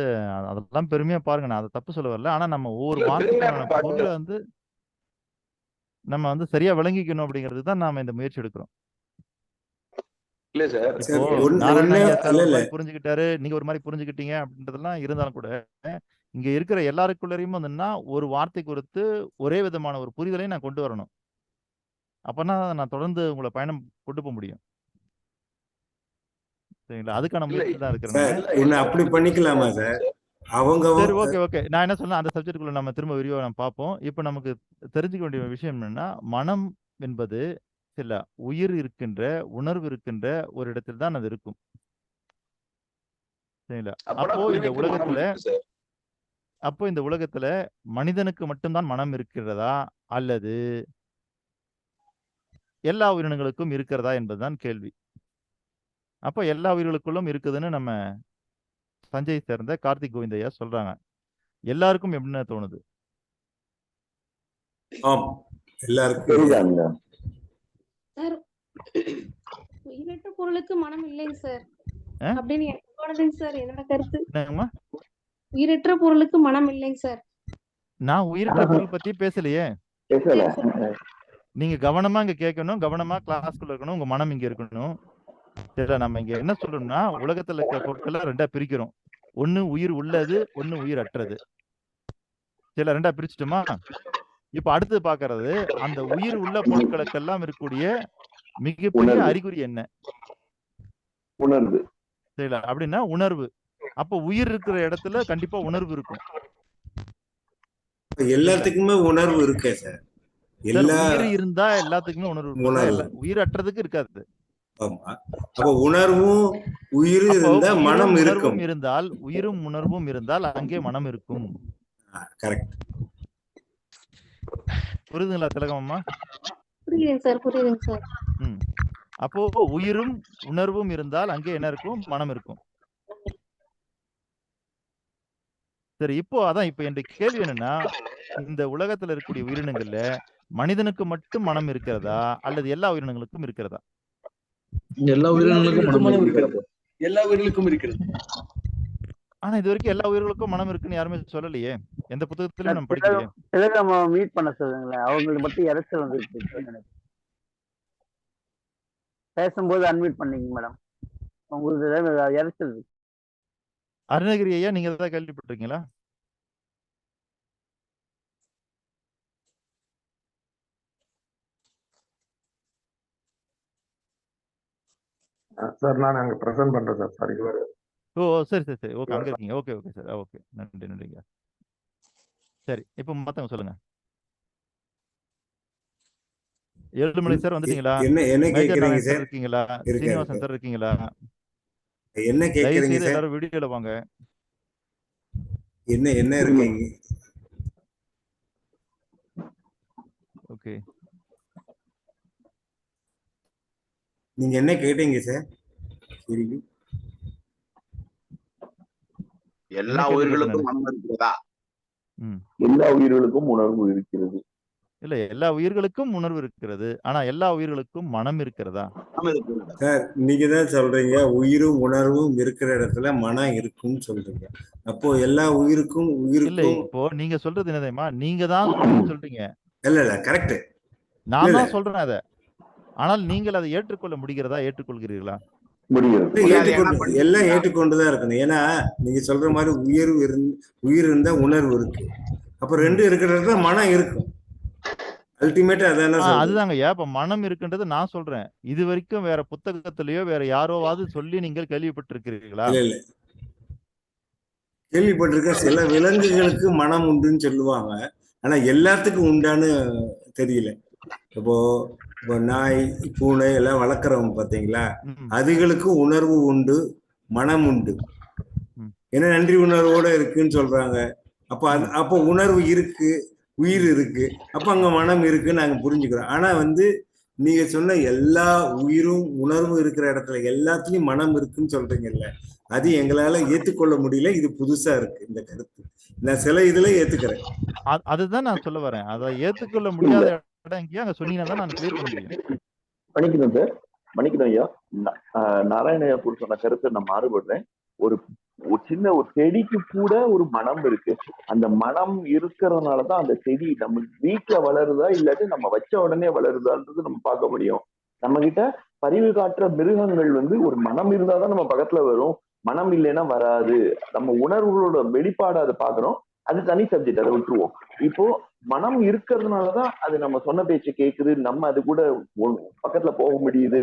அதெல்லாம் பெருமையா பாருங்க, நான் அதை தப்பு சொல்ல வரல. ஆனா நம்ம ஒவ்வொரு வார்த்தைக்கான பொருளை வந்து நம்ம வந்து சரியா விளங்கிக்கணும் அப்படிங்கிறது தான் நாம இந்த முயற்சி எடுக்கிறோம். இல்ல சார், இப்போ நாராயண புரிஞ்சுக்கிட்டாரு, நீங்க ஒரு மாதிரி புரிஞ்சுக்கிட்டீங்க அப்படின்றதெல்லாம் இருந்தாலும் கூட இங்க இருக்கிற எல்லாருக்குள்ளரையும் வந்துன்னா ஒரு வார்த்தை குறித்து ஒரே விதமான ஒரு புரிதலை நான் கொண்டு வரணும். அப்பனா நான் தொடர்ந்து உங்களை பயணம் கொண்டு போக முடியும். சரிங்களா? அதுக்கான முயற்சி தான் இருக்கிறேன். அப்படி பண்ணிக்கலாமா சார்? அவங்க சரி, ஓகே. நான் என்ன சொன்னேன், அந்த சப்ஜெக்டுக்குள்ள நம்ம திரும்ப விரிவா நம்ம பார்ப்போம். இப்போ நமக்கு தெரிஞ்சுக்க வேண்டிய விஷயம் என்னன்னா, மனம் என்பது சில உயிர் இருக்கின்ற உணர்வு இருக்கின்ற ஒரு இடத்தில் தான் அது இருக்கும். சரிங்களா? அப்போ இந்த உலகத்துல மனிதனுக்கு மட்டும்தான் மனம் இருக்கிறதா அல்லது எல்லா உயிரினங்களுக்கும் இருக்கிறதா என்பதுதான் கேள்வி. அப்போ எல்லா உயிர்களுக்குள்ளும் இருக்குதுன்னு நம்ம தஞ்சை சேர்ந்த கார்த்திக் கோவிந்தையா சொல்றாங்க. எல்லாருக்கும் எப்படின்னு தோணுது? எல்லாருக்கும் சார், உயிரற்ற பொருளுக்கு மனம் இல்லைங்க சார் அப்படின்னு எனக்கு தோணுதுங்க சார், என்னோட கருத்து. உயிரற்ற பொருளுக்கு மனம் இல்லைங்க சார். நான் உயிரற்ற பொருள் பத்தி பேசலையே. பேசல. நீங்க கவனமா இங்க கேட்கணும், கவனமா கிளாஸ்க்குள்ள இருக்கணும், உங்க மனம் இங்க இருக்கணும். சரியா? நம்ம இங்க என்ன சொல்லணும்னா உலகத்துல இருக்கிற பொருட்களை ரெண்டா பிரிக்கிறோம். ஒண்ணு உயிர் உள்ளது, ஒண்ணு உயிர் அற்றது. சில ரெண்டா பிரிச்சுட்டோமா? இப்ப அடுத்தது பாக்குறது அந்த உயிர் உள்ள பொருட்களுக்கெல்லாம் இருக்கக்கூடிய மிகப்பெரிய உணர்வு. அறிகுறி என்ன? உணர்வு. சரிங்களா? அப்படின்னா உணர்வு. அப்ப உயிர் இருக்கிற இடத்துல கண்டிப்பா உணர்வு இருக்கும். எல்லாத்துக்குமே உணர்வு இருக்கே சார். சார், எல்லா உயிர் இருந்தா எல்லாத்துக்குமே உணர்வு இருக்கும். உணர்வு. உயிர் அற்றதுக்கு இருக்காது. ஆமா. அப்ப உணர்வும் உயிர் அப்போ இருந்தா உயிரும் மனம் இருக்கும். உணர்வும் இருந்தால் உயிரும் உணர்வும் இருந்தால் அங்கே மனம் இருக்கும். கரெக்ட். புரியுதுங்களா திலகம்மா? புரியுதுங்க சார், புரியுதுங்க சார். அப்போ உயிரும் உணர்வும் இருந்தால் அங்கே என்ன இருக்கும்? மனம் இருக்கும். சரி, இப்போ அதான் இப்ப என்னுடைய கேள்வி என்னன்னா, இந்த உலகத்துல இருக்கக்கூடிய உயிரினங்கள்ல மனிதனுக்கு மட்டும் மனம் இருக்கிறதா அல்லது எல்லா உயிரினங்களுக்கும் இருக்கிறதா? எல்லா உயிரினங்களுக்கும் மனம் இருக்கிறது. எல்லா உயிர்களுக்கும் இருக்கிறது. ஆனா இது வரைக்கும் எல்லா உயிர்களுக்கும் மனம் இருக்குன்னு யாருமே சொல்லலையே. எந்த புத்தகத்திலும் நம்ம படிக்கலையே. திலகம்மா மீட் பண்ண சொல்லுங்களேன். அவங்களுக்கு மட்டும் இறைச்சல் வந்துருக்கு. பேசும்போது அன்மியூட் பண்ணீங்க மேடம். உங்களுக்கு இறைச்சல் இருக்கு. அருணகிரி ஐயா, நீங்க ஏதாவது கேள்விப்பட்டிருக்கீங்களா? சார் நான் அங்க பிரசன்ட் பண்றேன் சார். சாரி. ஓ சரி சரி சரி. ஓகே, அங்க இருக்கீங்க. Okay okay sir. ஓகே, நன்றி நன்றிங்க. சரி, இப்போ மத்தவங்க சொல்லுங்க. ஏழுமலை சார் வந்துட்டீங்களா? என்ன மேஜர் கேக்குறீங்க நாராயணன் சார் சார்? இருக்கீங்களா? சீனிவாசன் சார் இருக்கீங்களா? என்ன தயவு கேக்குறீங்க செய்து சார்? எல்லாரும் வீடியோல வாங்க. என்ன இருக்கீங்க? ஓகே, நீங்க என்ன கேட்டீங்க சார்? சரி. எல்லா உயிர்களுக்கும் மனம் இருக்கிறதா? எல்லா உயிர்களுக்கும் உணர்வு இருக்கிறது. இல்ல, எல்லா உயிர்களுக்கும் உணர்வு இருக்கிறது. ஆனா எல்லா உயிர்களுக்கும் மனம் இருக்கிறதா? சார், நீங்க தான் சொல்றீங்க உயிரும் உணர்வும் இருக்கிற இடத்துல மனம் இருக்கும்னு சொல்றீங்க. அப்போ எல்லா உயிருக்கும் இல்ல, உயிருக்கும் இப்போ நீங்க சொல்றது என்ன தெரியுமா? நீங்க தான் சொல்றீங்க. இல்ல கரெக்ட். நான் தான் சொல்றேன் அத. ஆனால் நீங்கள் அதை ஏற்றுக்கொள்ள முடிகிறதா? ஏற்றுக்கொள்கிறீர்களா? எல்லாம் ஏற்றுக்கொண்டுதான் இருக்கணும். ஏன்னா நீங்க சொல்ற மாதிரி உயிர் இருந்தா உணர்வு இருக்கு. அப்ப ரெண்டு இருக்கிற இடத்துல மனம் இருக்கும். அல்டிமேட்டா அதான சொல்றேன். அதுதாங்க ஐயா. இப்ப மனம் இருக்குன்றது நான் சொல்றேன். இது வரைக்கும் வேற புத்தகத்திலயோ வேற யாரோவாவது சொல்லி நீங்கள் கேள்விப்பட்டிருக்கிறீர்களா? இல்ல கேள்விப்பட்டிருக்க. சில விலங்குகளுக்கு மனம் உண்டுன்னு சொல்லுவாங்க. ஆனா எல்லாத்துக்கும் உண்டான்னு தெரியல. இப்போ நாய், பூனை எல்லாம் வளர்க்குறவங்க பாத்தீங்களா, அதுகளுக்கும் உணர்வு உண்டு, மனம் உண்டு. ஏன்னா நன்றி உணர்வோட இருக்குன்னு சொல்றாங்க. அப்போ உணர்வு இருக்கு, உயிர் இருக்கு. அப்ப அங்க மனம் இருக்குன்னு நாங்க புரிஞ்சுக்கிறோம். ஆனா நீங்க சொன்ன எல்லா உயிரும் உணர்வும் இருக்கிற இடத்துல எல்லாத்துலயும் மனம் இருக்குன்னு சொல்றீங்கல்ல, அது எங்களால ஏத்துக்கொள்ள முடியல. இது புதுசா இருக்கு இந்த கருத்து. நான் சில இதுல ஏத்துக்கிறேன். அதுதான் நான் சொல்ல வரேன். அதை ஏத்துக்கொள்ள முடியாத இடம் எங்கேயோ அங்க சொன்னீங்கன்னா தான் நான் கிளியர் பண்ண முடியும். மன்னிக்கணும் சார், மன்னிக்கணும் ஐயா. நாராயண சொன்ன கருத்தை நான் மாறுபடுறேன். ஒரு சின்ன ஒரு செடிக்கு கூட ஒரு மனம் இருக்கு. அந்த மனம் இருக்கிறதுனாலதான் அந்த செடி நம்ம வீட்டுல வளருதா இல்லாட்டி நம்ம வச்ச உடனே வளருதான்றது நம்ம பார்க்க முடியும். நம்ம கிட்ட பரிவு காட்டுற மிருகங்கள் ஒரு மனம் இருந்தாதான் நம்ம பக்கத்துல வரும். மனம் இல்லைன்னா வராது. நம்ம உணர்வுகளோட வெளிப்பாடு அதை பாக்குறோம். அது தனி சப்ஜெக்ட், அதை விட்டுருவோம். இப்போ மனம் இருக்கிறதுனாலதான் அது நம்ம சொன்ன பேச்சு கேட்குது. நம்ம அது கூட பக்கத்துல போக முடியுது.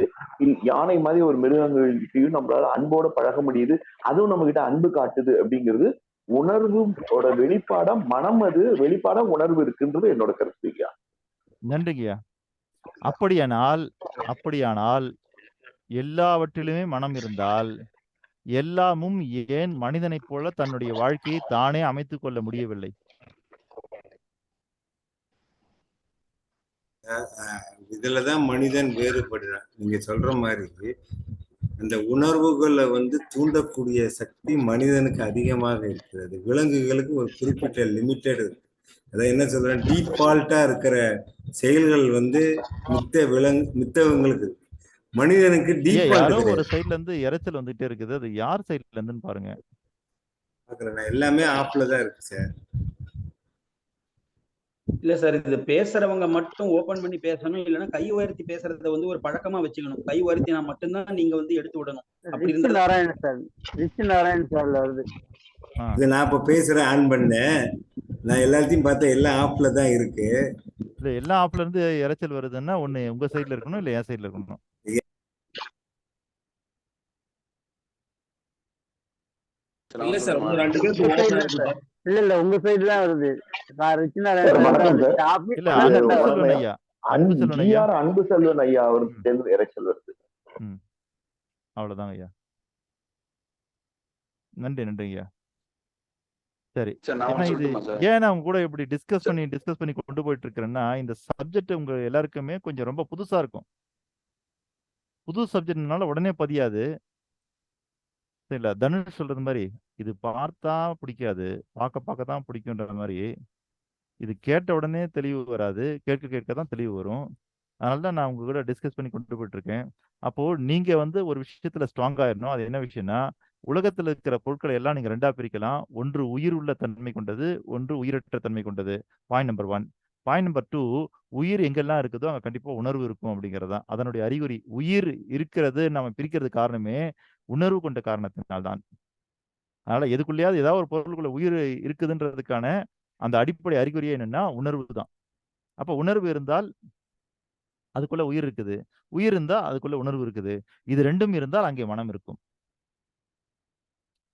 யானை மாதிரி ஒரு மிருகங்கள்கிட்டயும் நம்மளால அன்போட பழக முடியுது. அதுவும் நம்ம கிட்ட அன்பு காட்டுது. அப்படிங்கிறது உணர்வோட வெளிப்பாடா மனம், அது வெளிப்பாடா உணர்வு இருக்குன்றது என்னோட கருத்துயா. நன்றிங்கய்யா. அப்படியானால் எல்லாவற்றிலுமே மனம் இருந்தால் எல்லாமும் ஏன் மனிதனைப் போல தன்னுடைய வாழ்க்கையை தானே அமைத்துக் கொள்ள முடியவில்லை? இதுலதான் மனிதன் வேறுபடுறான். நீங்க சொல்ற மாதிரி அந்த உணர்வுகளை தூண்டக்கூடிய சக்தி மனிதனுக்கு அதிகமாக இருக்கிறது. விலங்குகளுக்கு ஒரு குறிப்பிட்ட லிமிட்டட் இருக்கு. அதான் என்ன சொல்றேன், டீஃபால்ட்டா இருக்கிற செயல்கள் மித்தவங்களுக்கு, மனிதனுக்கு யாரோ ஒரு சைட்ல இருந்து இறைச்சல் வந்துட்டே இருக்குது. அது யார் சைட்ல இருந்துன்னு பாருங்க. பார்க்குறேன் எல்லாமே ஆஃப்ல தான் இருக்கு சார். இல்ல சார், இது பேசுறவங்க மட்டும் ஓபன் பண்ணி பேசணும், இல்லைன்னா கை உயர்த்தி பேசுறத வந்து ஒரு பழக்கமா வச்சுக்கணும். கை உயர்த்தினா மட்டும்தான் நீங்க வந்து எடுத்து விடணும். அப்படி rich Narayan sir, rich Narayan சார்ல வருது. இது நான் இப்போ பேசுறேன், ஆன் பண்ணேன். நான் எல்லாத்தையும் பார்த்தேன், எல்லாம் ஆஃப்ல தான் இருக்கு. இல்ல எல்லா ஆப்ல இருந்து இரைச்சல் வருதுன்னா ஒண்ணு உங்க சைடுல இருக்கணும், இல்ல என் சைடுல இருக்கணும். இல்ல சார், உங்க 2 உங்க பேருக்கு சைடுல ஓபன் சார். ஆகுது. இல்ல உங்க சைடு தான் வருது. ரிச் நாராயண் சார் வணக்கம் சார். டாபிக் இல்ல இது அன்பு வணக்கம் செல்வன் ஐயா. ஐயா, அன்பு செல்வன் ஐயா. ஜிஆர் அன்பு செல்வன் ஐயா அவருக்கு சேர்ந்து இறைச்சல் வருது. அவ்வளவுதாங்க ஐயா. நன்றி நன்றி ஐயா. சரி, சார் நான் ஏன்னா ஒன்று இது சொல்லட்டுமா சார்? ஏன் நான் உங்க கூட இப்படி டிஸ்கஸ் பண்ணி கொண்டு போயிட்டு இருக்கிறேன்னா, இந்த சப்ஜெக்ட் உங்க எல்லாருக்குமே கொஞ்சம் ரொம்ப புதுசா இருக்கும். புது சப்ஜெக்ட்னால உடனே பதியாது. சரிங்களா? தனுஷ் சொல்றது மாதிரி இது பார்த்தா பிடிக்காது, பார்க்க தான் பிடிக்குன்ற மாதிரி, இது கேட்ட உடனே தெளிவு வராது, கேட்க தான் தெளிவு வரும். அதனால தான் நான் உங்க கூட டிஸ்கஸ் பண்ணி கொண்டு போயிட்டு இருக்கேன். அப்போ நீங்க வந்து ஒரு விஷயத்துல ஸ்ட்ராங் ஆயிடணும். அது என்ன விஷயம்னா, உலகத்துல இருக்கிற பொருட்களை எல்லாம் நீங்க 2ஆ பிரிக்கலாம். ஒன்று உயிர் உள்ள தன்மை கொண்டது, ஒன்று உயிரற்ற தன்மை கொண்டது. Point number 1. பாயிண்ட் நம்பர் 2, உயிர் எங்கெல்லாம் இருக்குதோ அங்க கண்டிப்பா உணர்வு இருக்கும் அப்படிங்கிறது தான் அதனுடைய அறிகுறி. உயிர் இருக்கிறது நம்ம பிரிக்கிறது காரணமே உணர்வு கொண்ட காரணத்தினால்தான். அதனால எதுக்குள்ளேயாவது ஏதாவது ஒரு பொருளுக்குள்ள உயிர் இருக்குதுன்றதுக்கான அந்த அடிப்படை அறிகுறியே என்னன்னா உணர்வு தான். அப்ப உணர்வு இருந்தால் அதுக்குள்ள உயிர் இருக்குது, உயிர் இருந்தா அதுக்குள்ள உணர்வு இருக்குது. இது 2ம் இருந்தால் அங்கே மனம் இருக்கும்.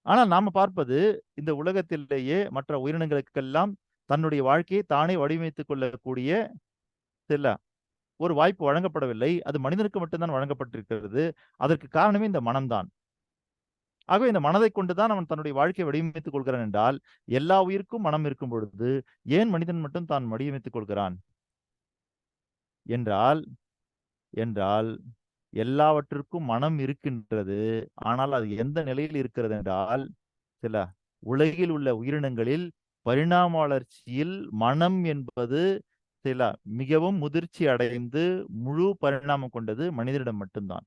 ஆனால் நாம பார்ப்பது இந்த உலகத்திலேயே மற்ற உயிரினங்களுக்கெல்லாம் தன்னுடைய வாழ்க்கையை தானே வடிவமைத்துக் கொள்ளக்கூடிய சில ஒரு வாய்ப்பு வழங்கப்படவில்லை. அது மனிதனுக்கு மட்டும்தான் வழங்கப்பட்டிருக்கிறது. அதற்கு காரணமே இந்த மனம்தான். ஆகவே இந்த மனதை கொண்டுதான் அவன் தன்னுடைய வாழ்க்கையை வடிவமைத்துக் கொள்கிறான் என்றால், எல்லா உயிருக்கும் மனம் இருக்கும் பொழுது ஏன் மனிதன் மட்டும் தான் வடிவமைத்துக் கொள்கிறான் என்றால் என்றால் எல்லாவற்றிற்கும் மனம் இருக்கின்றது. ஆனால் அது எந்த நிலையில் இருக்கிறது என்றால், சில உலகில் உள்ள உயிரினங்களில் பரிணாம வளர்ச்சியில் மனம் என்பது சில மிகவும் முதிர்ச்சி அடைந்து முழு பரிணாமம் கொண்டது மனிதனிடம் மட்டும்தான்.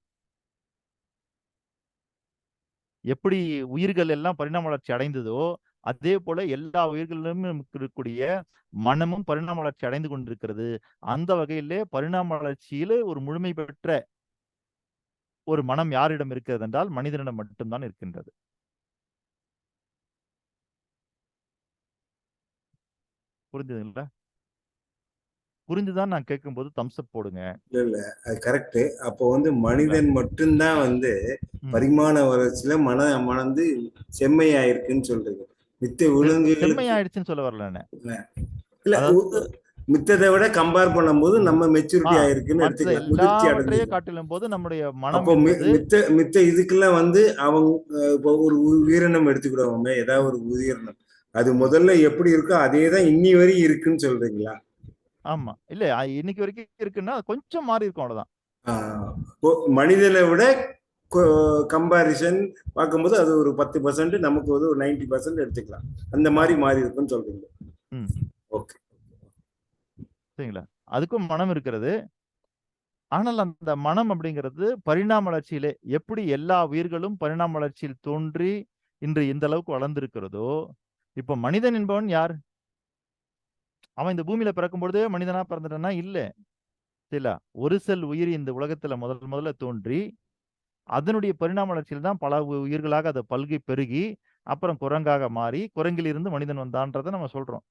எப்படி உயிர்கள் எல்லாம் பரிணாம வளர்ச்சி அடைந்ததோ அதே போல எல்லா உயிர்களிலும் இருக்கக்கூடிய மனமும் பரிணாம வளர்ச்சி அடைந்து கொண்டிருக்கிறது. அந்த வகையிலே பரிணாம வளர்ச்சியில ஒரு முழுமை பெற்ற ஒரு மனம் யாரிடம் இருக்கிறது என்றால் மனிதனிடம் மட்டும்தான் இருக்கின்றது. புரிஞ்சுதுங்களா? புரிஞ்சுதான் நான் கேட்கும்போது தம்ஸ்அப் போடுங்க. இல்ல அது கரெக்ட். அப்போ வந்து மனிதன் மட்டும்தான் வந்து பரிமாண வளர்ச்சியில மனந்து செம்மையாயிருக்குன்னு சொல்றீங்க. மித்த விலங்குகளுக்கு செம்மையாயிடுச்சுன்னு சொல்ல வரல. இல்ல மித்ததை விட கம்பேர் பண்ணும்போது நம்ம மெச்சூரிட்டி ஆயிருக்குன்னு எடுத்துக்கலாம். முதிர்ச்சி அடைஞ்சு காட்டிலும் போது நம்முடைய மனம் அப்போ மித்த இதுக்கெல்லாம் வந்து அவங்க இப்போ ஒரு உயிரினம் எடுத்துக்கிடுவோமே, ஏதாவது ஒரு உயிரினம் அது முதல்ல எப்படி இருக்கோ அதே தான் இன்னி வரையும் இருக்குன்னு சொல்றீங்களா? ஆமா. இல்ல இன்னைக்கு வரைக்கும் இருக்குன்னா கொஞ்சம் மாறி இருக்கும், அவ்வளவுதான். மனிதனை விட கம்பாரிசன் பார்க்கும்போது அது ஒரு 10%, நமக்கு வந்து ஒரு 90% எடுத்துக்கலாம். அந்த மாதிரி மாறி இருக்குன்னு சொல்றீங்க. ஓகே, சரிங்களா? அதுக்கும் மனம் இருக்கிறது. ஆனால் அந்த மனம் அப்படிங்கிறது பரிணாம வளர்ச்சியிலே எப்படி எல்லா உயிர்களும் பரிணாம வளர்ச்சியில் தோன்றி இன்று இந்த அளவுக்கு வளர்ந்திருக்கிறதோ, இப்ப மனிதன் என்பவன் யார்? அவன் இந்த பூமியில பிறக்கும் பொழுதே மனிதனா பிறந்துட்டானா? இல்ல. சரிங்களா? ஒரு செல் உயிர் இந்த உலகத்துல முதல்ல தோன்றி அதனுடைய பரிணாம வளர்ச்சியில் தான் பல உயிர்களாக அதை பல்கி பெருகி அப்புறம் குரங்காக மாறி குரங்கில் இருந்து மனிதன் வந்தான்றதை நம்ம சொல்றோம்.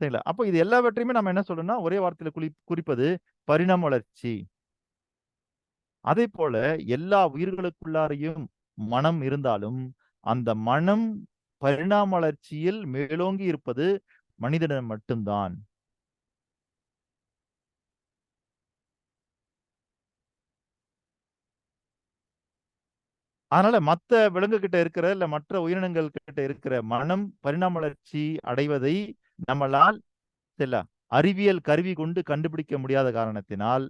சரிங்களா? அப்போ இது எல்லாவற்றையுமே நம்ம என்ன சொல்றோம்னா ஒரே வார்த்தையில குறிப்பது பரிணாம வளர்ச்சி. அதே போல எல்லா உயிர்களுக்குள்ளாரையும் மனம் இருந்தாலும் அந்த மனம் பரிணாம வளர்ச்சியில் மேலோங்கி இருப்பது மனிதனிடம் மட்டும்தான். அதனால மற்ற விலங்கு கிட்ட இருக்கிற இல்ல மற்ற உயிரினங்கள் கிட்ட இருக்கிற மனம் பரிணாம வளர்ச்சி அடைவதை நம்மளால் சில அறிவியல் கருவி கொண்டு கண்டுபிடிக்க முடியாத காரணத்தினால்,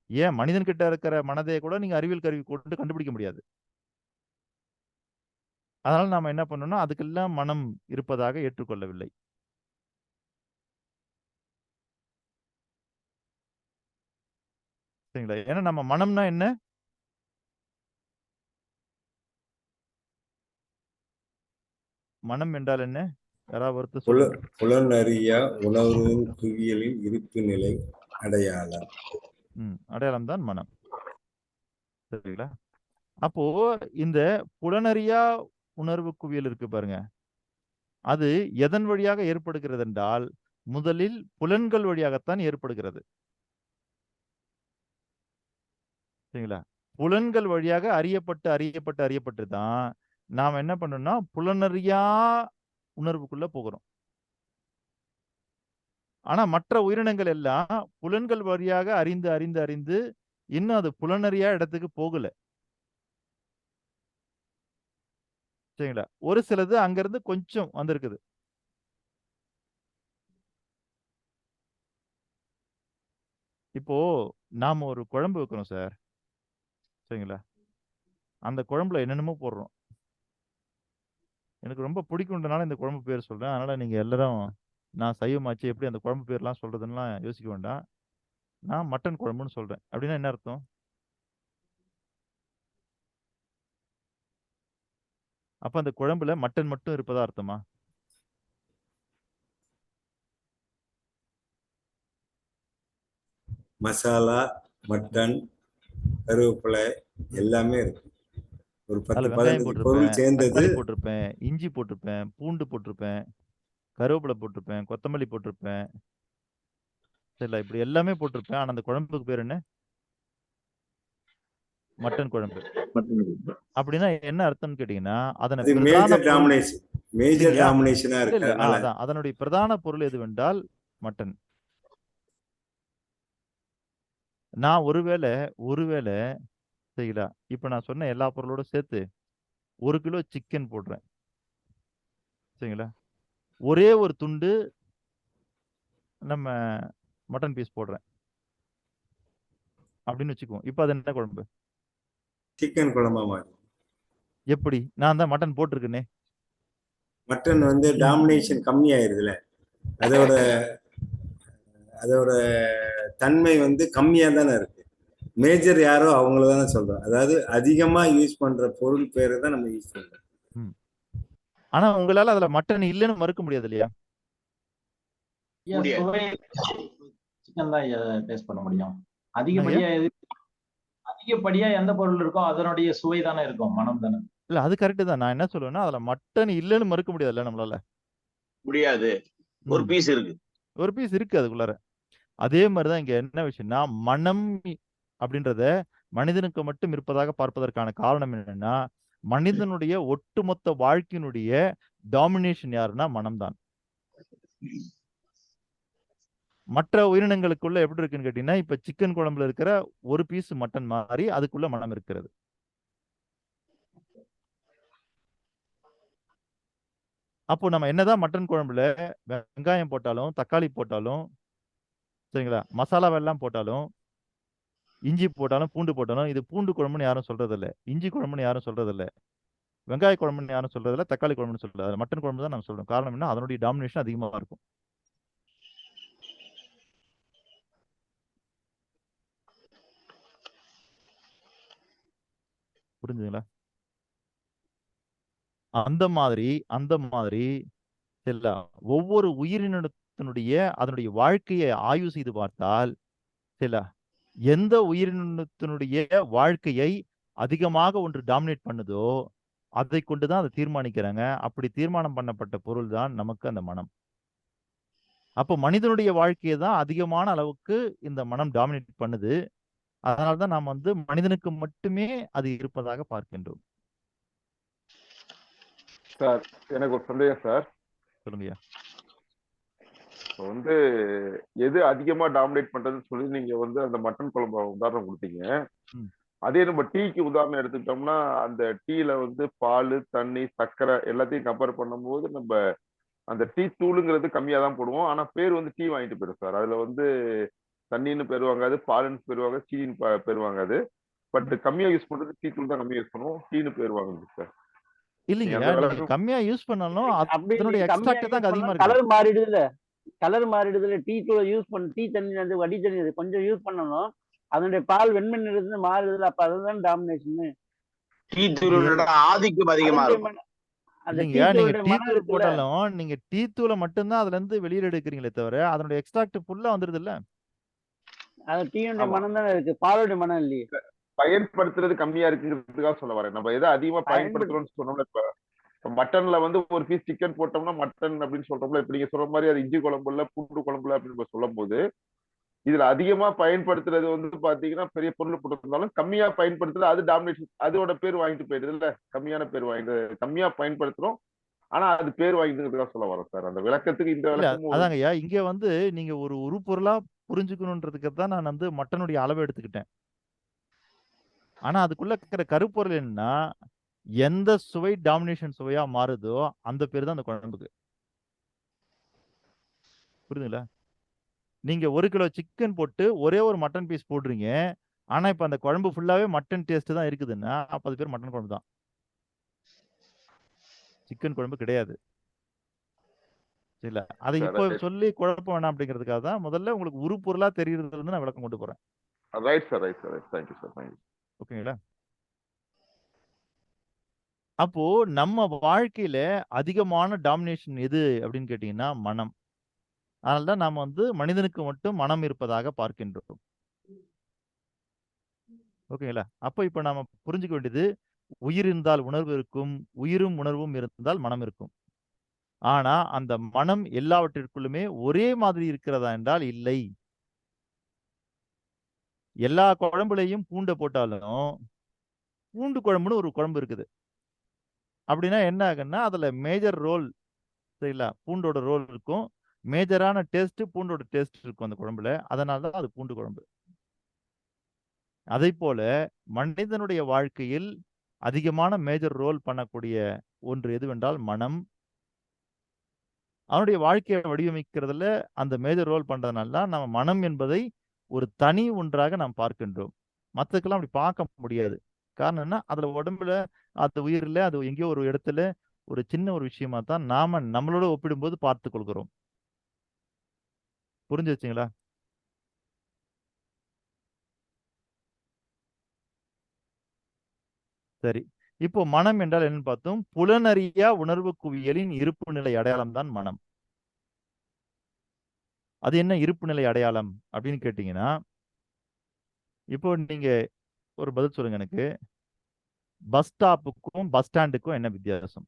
ஏன் மனிதன் கிட்ட இருக்கிற மனதை கூட நீங்க அறிவியல் கருவி கொண்டு கண்டுபிடிக்க முடியாது. அதனால நாம என்ன பண்ணோம்னா அதுக்கெல்லாம் மனம் இருப்பதாக ஏற்றுக்கொள்ளவில்லை. சரிங்களா? ஏன்னா நம்ம மனம்னா என்ன? மனம் என்றால் என்ன? யாராவது ஒருத்தர் புல சொல்லுங்க. புலனறியா உணர்வின் குவியலின் இருப்பு நிலை அடையாளம். அடையாளம் தான் மனம். சரிங்களா? அப்போ இந்த புலனறியா உணர்வு குவியல் இருக்கு பாருங்க, அது எதன் வழியாக ஏற்படுகிறது என்றால் முதலில் புலன்கள் வழியாகத்தான் ஏற்படுகிறது. சரிங்களா? புலன்கள் வழியாக அறியப்பட்டு தான் நாம் என்ன பண்ணோம்னா புலனறியா உணர்வுக்குள்ள போகிறோம். ஆனா மற்ற உயிரினங்கள் எல்லாம் புலன்கள் வழியாக அறிந்து இன்னும் அது புலனறியா இடத்துக்கு போகல. சரிங்களா? ஒரு சிலது அங்கிருந்து கொஞ்சம் வந்திருக்குது. இப்போ நாம ஒரு குழம்பு வைக்கிறோம் சார். சரிங்களா? அந்த குழம்புல என்னென்னமோ போடுறோம். எனக்கு ரொம்ப பிடிக்கும்ன்றனால இந்த குழம்பு பேர் சொல்றேன். அதனால நீங்க எல்லாரும் நான் சைவமாச்சு எப்படி அந்த குழம்பு பேர்லாம் சொல்றதுன்னுலாம் யோசிக்க வேண்டாம். நான் மட்டன் குழம்புன்னு சொல்றேன். அப்படின்னா என்ன அர்த்தம்? அப்ப அந்த குழம்புல மட்டன் மட்டும் இருப்பதா அர்த்தமா? மசாலா, மட்டன், கருவேப்பிலை எல்லாமே இருக்கு. ஒரு அதுல 10 வெங்காயம் 15 பொருள் போட்டிருப்பேன், சேர்ந்தது. தக்காளி போட்டிருப்பேன், இஞ்சி போட்டிருப்பேன், பூண்டு போட்டிருப்பேன், கருவேப்பிலை போட்டிருப்பேன், கொத்தமல்லி போட்டிருப்பேன். சரிங்களா? இப்படி எல்லாமே போட்டிருப்பேன். ஆனா அந்த குழம்புக்கு பேர் என்ன? மட்டன் குழம்பு. அப்படின்னா என்ன அர்த்தம்னு கேட்டீங்கன்னா அதனை அது பிரதான மேஜர் பொருள் டாமினேஷன். மேஜர் இல்லையா? டாமினேஷனா இல்ல இருக்கு. இல்ல அதனால அதான் அதனுடைய பிரதான பொருள் எதுவென்றால் மட்டன். நான் ஒருவேளை சரிங்களா, இப்ப நான் சொன்ன எல்லா பொருளோட சேர்த்து 1 கிலோ சிக்கன் போடுறேன். சரிங்களா? ஒரே ஒரு துண்டு நம்ம மட்டன் பீஸ் போடுறேன் அப்படின்னு வச்சுக்குவோம். இப்ப அது என்ன குழம்பு? சிக்கன் குழம்பா மாறும். எப்படி? நான் தான் மட்டன் போட்டிருக்கேனே. மட்டன் வந்து டாமினேஷன் கம்மியாயிருதுல, அதோட அதோட தன்மை வந்து கம்மியா தானே இருக்கு. மேஜர் யாரோ அவங்கள தானே சொல்றோம். அதாவது அதிகமா யூஸ் பண்ற பொருள் பேரை தான் நம்ம யூஸ் பண்றோம். ஆனா உங்களால அதுல மட்டன் இல்லைன்னு மறுக்க முடியாது இல்லையா? சிக்கன் தான் டேஸ்ட் பண்ண முடியும். என்னங்கய்யா? அதிகப்படியா எந்த பொருள் இருக்கோ அதனுடைய சுவை தானே இருக்கும், மனம் தானே. இல்ல அது கரெக்ட் தான். நான் என்ன சொல்லுவேன்னா அதுல மட்டன் இல்லைன்னு மறுக்க முடியாதுல்ல நம்மளால. முடியாது. ஒரு பீஸ் இருக்கு. ஒரு பீஸ் இருக்கு அதுக்குள்ளார. அதே மாதிரிதான் இங்க என்ன விஷயம்னா மனம் அப்படின்றத மனிதனுக்கு மட்டும் இருப்பதாக பார்ப்பதற்கான காரணம் என்னன்னா மனிதனுடைய ஒட்டுமொத்த வாழ்க்கையினுடைய டாமினேஷன் யாருன்னா மனம்தான். மற்ற உயிரினங்களுக்குள்ள எப்படி இருக்குன்னு கேட்டீங்கன்னா இப்ப சிக்கன் குழம்புல இருக்கிற ஒரு பீஸ் மட்டன் மாதிரி அதுக்குள்ள மனம் இருக்கிறது. அப்போ நம்ம என்னதான் மட்டன் குழம்புல வெங்காயம் போட்டாலும் தக்காளி போட்டாலும் சரிங்களா, மசாலாவெல்லாம் போட்டாலும் இஞ்சி போட்டாலும் பூண்டு போட்டாலும் இது பூண்டு குழம்புன்னு யாரும் சொல்றது இல்லை, இஞ்சி குழம்புன்னு யாரும் சொல்றது இல்லை, வெங்காய குழம்புன்னு யாரும் சொல்றது இல்லை, தக்காளி குழம்புன்னு சொல்றது. மட்டன் குழம்பு தான் நம்ம சொல்றோம். காரணம் என்ன? அதனுடைய டாமினேஷன் அதிகமா இருக்கும். புரிஞ்சுங்களா? அந்த மாதிரி சரிங்களா, ஒவ்வொரு உயிரினத்தினுடைய அதனுடைய வாழ்க்கையை ஆய்வு செய்து பார்த்தால் சரிங்களா, எந்த உயிரினத்தினுடைய வாழ்க்கையை அதிகமாக ஒன்று டாமினேட் பண்ணுதோ அதை கொண்டுதான் அதை தீர்மானிக்கிறாங்க. அப்படி தீர்மானம் பண்ணப்பட்ட பொருள் தான் நமக்கு அந்த மனம். அப்போ மனிதனுடைய வாழ்க்கையை தான் அதிகமான அளவுக்கு இந்த மனம் டாமினேட் பண்ணுது. அதனால்தான் நாம் வந்து மனிதனுக்கு மட்டுமே அது இருப்பதாக பார்க்கின்றோம். சார் எனக்கு ஒரு சந்தேகம் சார். சொல்லுங்கய்யா. இப்போ வந்து எது அதிகமா டாமினேட் பண்றதுன்னு சொல்லி நீங்க வந்து அந்த மட்டன் குழம்பு உதாரணம் கொடுத்தீங்க. அதே நம்ம டீக்கு உதாரணம் எடுத்துக்கிட்டோம்னா அந்த டீல வந்து பால், தண்ணி, சர்க்கரை எல்லாத்தையும் கம்பேர் பண்ணும்போது நம்ம அந்த டீ தூளுங்கிறது கம்மியா தான் போடுவோம். ஆனா பேர் வந்து டீ வாங்கிட்டு போயிடும் சார். அதுல வந்து தண்ணின்னு பெறுவாங்க, அது பாலுன்னு பெறுவாங்க, சீனின்னு பெறுவாங்க. அது பட் கம்மியா யூஸ் பண்றது டீ தூள் தான் கம்மியா யூஸ் பண்ணுவோம், டீன்னு பேருவாங்க சார். இல்லைங்கய்யா, நீங்க கம்மியா யூஸ் பண்ணாலும் அப்படி அதனுடைய நீங்க கம்மியா எக்ஸ்ட்ராக்ட் தான் யூஸ் அதிகமா பண்ணா இருக்கு. கலர் மாறிடுதுல. கலர் மாறிடுதுல. டீ தூளை யூஸ் பண்ண டீ தண்ணி வந்து வடி தண்ணி கொஞ்சம் யூஸ் பண்ணணும், அதனுடைய பால் வெண்மை நிறத்துல மாறுதுல. அப்ப அதுதான் டாமினேஷன். டீ தூளோட ஆதிக்கம் அதிகமா இருக்கும். அந்த இல்லைங்கய்யா, நீங்க டீத்தூளுடைய டீ மனம் தூள் இருக்குல்ல, போட்டாலும் நீங்க டீ தூளை மட்டும்தான் அதுல இருந்து வெளியில எடுக்கிறீங்களே தவிர அதனுடைய எக்ஸ்ட்ராக்ட் ஃபுல்லா வந்துருது இல்ல. அது டீயுடைய ஆமா. மனம் தானே இருக்கு, பாலுடைய மனம் இல்லையே. பயன்படுத்துறது கம்மியா இருக்குங்கிறதுக்காக சொல்ல வரேன். நம்ம எதை அதிகமா பயன்படுத்துறோம்னு சொன்னோம்னா, இப்ப மட்டன்ல வந்து ஒரு பீஸ் சிக்கன் போட்டோம்னா மட்டன் அப்படின்னு சொல்றோம்ல, இப்ப நீங்க சொல்ற மாதிரி அது இஞ்சி குழம்புல பூண்டு குழம்புல அப்படின்னு சொல்லும் போது, இதுல அதிகமா பயன்படுத்துறது வந்து பாத்தீங்கன்னா பெரிய பொருள் போட்டிருந்தாலும் கம்மியா பயன்படுத்துறது அது டாமினேஷன், அதோட பேர் வாங்கிட்டு போயிடுது இல்ல. கம்மியான பேர் வாங்கிட்டு கம்மியா பயன்படுத்துறோம், ஆனா அது பேர் வாங்கிக்கிறதுக்காக சொல்ல வரோம் சார். அந்த விளக்கத்துக்கு இந்த இல்ல விளக்கமும் ஒரு அதாங்கய்யா, இங்க வந்து நீங்க ஒரு உருப்பொருளா புரிஞ்சுக்கணுன்றதுக்கு தான் நான் வந்து மட்டனுடைய அளவை எடுத்துக்கிட்டேன். ஆனா அதுக்குள்ள இருக்கிற கருப்பொருள் என்னன்னா, எந்த சுவை டாமினேஷன் சுவையா மாறுதோ அந்த பேர் தான் அந்த குழம்புக்கு. புரியுதுங்களா? நீங்க 1 கிலோ சிக்கன் போட்டு ஒரே ஒரு மட்டன் பீஸ் போடுறீங்க. ஆனா இப்ப அந்த குழம்பு ஃபுல்லாவே மட்டன் டேஸ்ட் தான் இருக்குதுன்னா அப்ப அது பேர் மட்டன் குழம்பு தான். சிக்கன் குழம்பு கிடையாது. இல்ல அதை இப்போ சொல்லி குழப்பம் வேணாம் அப்படிங்கிறதுக்காக தான் முதல்ல உங்களுக்கு உருப்பொருளா தெரியறதுல இருந்து நான் விளக்கம் கொண்டு போறேன். Right sir, right sir, right. Thank you sir, thank you. ஓகேங்களா? அப்போ நம்ம வாழ்க்கையில அதிகமான டாமினேஷன் எது அப்படின்னு கேட்டீங்கன்னா மனம். அதனால்தான் நாம வந்து மனிதனுக்கு மட்டும் மனம் இருப்பதாக பார்க்கின்றோம். ஓகேங்களா? அப்போ இப்ப நாம புரிஞ்சுக்க வேண்டியது, உயிர் இருந்தால் உணர்வு இருக்கும், உயிரும் உணர்வும் இருந்தால் மனம் இருக்கும். ஆனா அந்த மனம் எல்லாவற்றிற்குள்ளுமே ஒரே மாதிரி இருக்கிறதா என்றால் இல்லை. எல்லா குழம்புலையும் பூண்டை போட்டாலும் பூண்டு குழம்புன்னு ஒரு குழம்பு இருக்குது. அப்படின்னா என்ன ஆகுன்னா அதுல மேஜர் ரோல், சரிங்களா, பூண்டோட ரோல் இருக்கும். மேஜரான டேஸ்ட் பூண்டோட டேஸ்ட் இருக்கும் அந்த குழம்புல. அதனால தான் அது பூண்டு குழம்பு. அதை போல மனிதனுடைய வாழ்க்கையில் அதிகமான மேஜர் ரோல் பண்ணக்கூடிய ஒன்று எதுவென்றால் மனம். அவனுடைய வாழ்க்கையை வடிவமைக்கிறதுல அந்த மேஜர் ரோல் பண்றதுனால தான் நம்ம மனம் என்பதை ஒரு தனி ஒன்றாக நாம் பார்க்கின்றோம். மற்றதுக்கெல்லாம் அப்படி பார்க்க முடியாது. காரணம் என்ன, அதுல உடம்புல அது உயிரில் அது எங்கேயோ ஒரு இடத்துல ஒரு சின்ன ஒரு விஷயமா தான் நாம நம்மளோட ஒப்பிடும்போது பார்த்து கொள்கிறோம். புரிஞ்சு வச்சுங்களா? சரி, இப்போ மனம் என்றால் என்னன்னு பார்த்தோம். புலனறியா உணர்வு குவியலின் இருப்பு நிலை அடையாளம் தான் மனம். அது என்ன இருப்பு நிலை அடையாளம் அப்படின்னு கேட்டீங்கன்னா, இப்போ நீங்க ஒரு பதில் சொல்லுங்க எனக்கு. பஸ் ஸ்டாப்புக்கும் பஸ் ஸ்டாண்டுக்கும் என்ன வித்தியாசம்?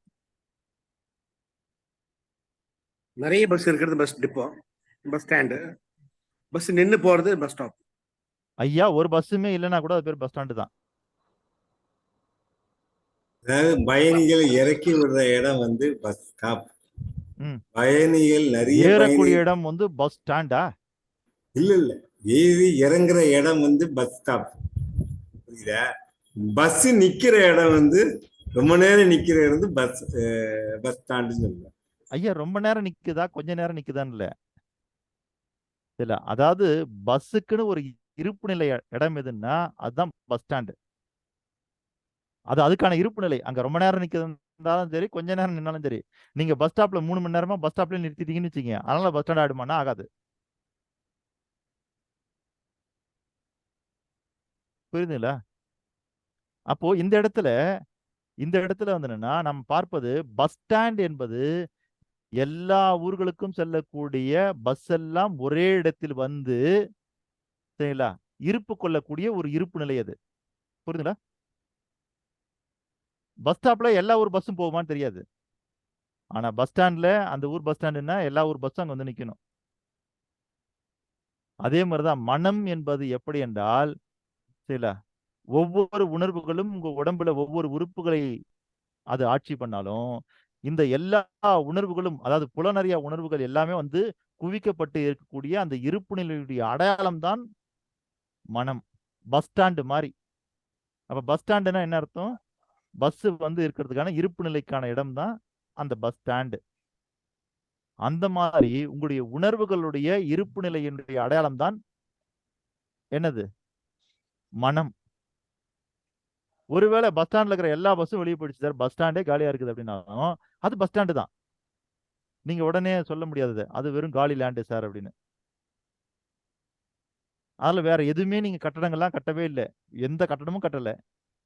நிறைய பஸ் இருக்கிறது bus depot, bus stand. Bus நின்னு போறது பஸ் ஸ்டாப். ஐயா, ஒரு பஸ்ஸுமே இல்லைன்னா கூட அது பேர் பஸ் ஸ்டாண்டு தான். அதாவது பயணிகள் இறக்கி விடுற இடம் வந்து பஸ் ஸ்டாப். பயணிகள் நிறைய ஏறக்கூடிய இடம் வந்து பஸ் ஸ்டாண்டா? இல்ல ஏறி இறங்குற இடம் வந்து பஸ் ஸ்டாப். புரியுதா? பஸ் நிக்கிற இடம் வந்து ரொம்ப நேரம் நிக்கிற இடம் வந்து பஸ் ஸ்டாண்டுன்னு சொல்லுவாங்க. ஐயா, ரொம்ப நேரம் நிக்குதா கொஞ்ச நேரம் நிக்குதான்னு இல்ல, அதாவது பஸ்ஸுக்குன்னு ஒரு இருப்பு நிலை இடம் எதுன்னா அதுதான் பஸ் ஸ்டாண்டு. அது அதுக்கான இருப்பு நிலை. அங்க ரொம்ப நேரம் நிக்கிறதாலும் சரி, கொஞ்ச நேரம் நின்னாலும் சரி. நீங்க பஸ் ஸ்டாப்ல 3 மணி நேரமா பஸ் ஸ்டாப்ல நிறுத்திட்டீங்கன்னு வச்சுக்கீங்க, அதனால பஸ் ஸ்டாண்ட் ஆயிடுமானா ஆகாது. புரியுதுங்களா? அப்போ இந்த இடத்துல வந்து என்னன்னா நம்ம பார்ப்பது பஸ் ஸ்டாண்ட் என்பது எல்லா ஊர்களுக்கும் செல்லக்கூடிய பஸ் எல்லாம் ஒரே இடத்தில் வந்து, சரிங்களா, இருப்பு கொள்ளக்கூடிய ஒரு இருப்பு நிலை அது. புரியுதுங்களா? பஸ் ஸ்டாப்ல எல்லா ஊர் பஸ்ஸும் போகுமான்னு தெரியாது. ஆனா பஸ் ஸ்டாண்ட்ல அந்த ஊர் பஸ் ஸ்டாண்டுன்னா எல்லா ஊர் பஸ்ஸும் அங்க வந்து நிக்கணும். அதே மாதிரிதான் மனம் என்பது எப்படி என்றால், சரிங்களா, ஒவ்வொரு உணர்வுகளும் உங்க உடம்புல ஒவ்வொரு உறுப்புகளை அது ஆட்சி பண்ணாலும் இந்த எல்லா உணர்வுகளும், அதாவது புலனறியா உணர்வுகள் எல்லாமே வந்து குவிக்கப்பட்டு இருக்கக்கூடிய அந்த இருப்பு நிலையுடைய அடையாளம் தான் மனம். பஸ் ஸ்டாண்டு மாதிரி. அப்ப பஸ் ஸ்டாண்டுன்னா என்ன அர்த்தம்? பஸ் வந்து இருக்கிறதுக்கான இருப்பு நிலைக்கான இடம் தான் அந்த பஸ் ஸ்டாண்டு. அந்த மாதிரி உங்களுடைய உணர்வுகளுடைய இருப்பு நிலையினுடைய அடையாளம் தான் என்னது? மனம். ஒருவேளை பஸ் ஸ்டாண்ட்ல இருக்கிற எல்லா பஸ்ஸும் வெளியே போயிடுச்சு சார், பஸ் ஸ்டாண்டே காலியா இருக்குது அப்படின்னாலும் அது பஸ் ஸ்டாண்டு தான். நீங்க உடனே சொல்ல முடியாது அது வெறும் காலி லேண்டு சார் அப்படின்னு. அதுல வேற எதுவுமே நீங்க கட்டடங்கள்லாம் கட்டவே இல்லை, எந்த கட்டடமும் கட்டல.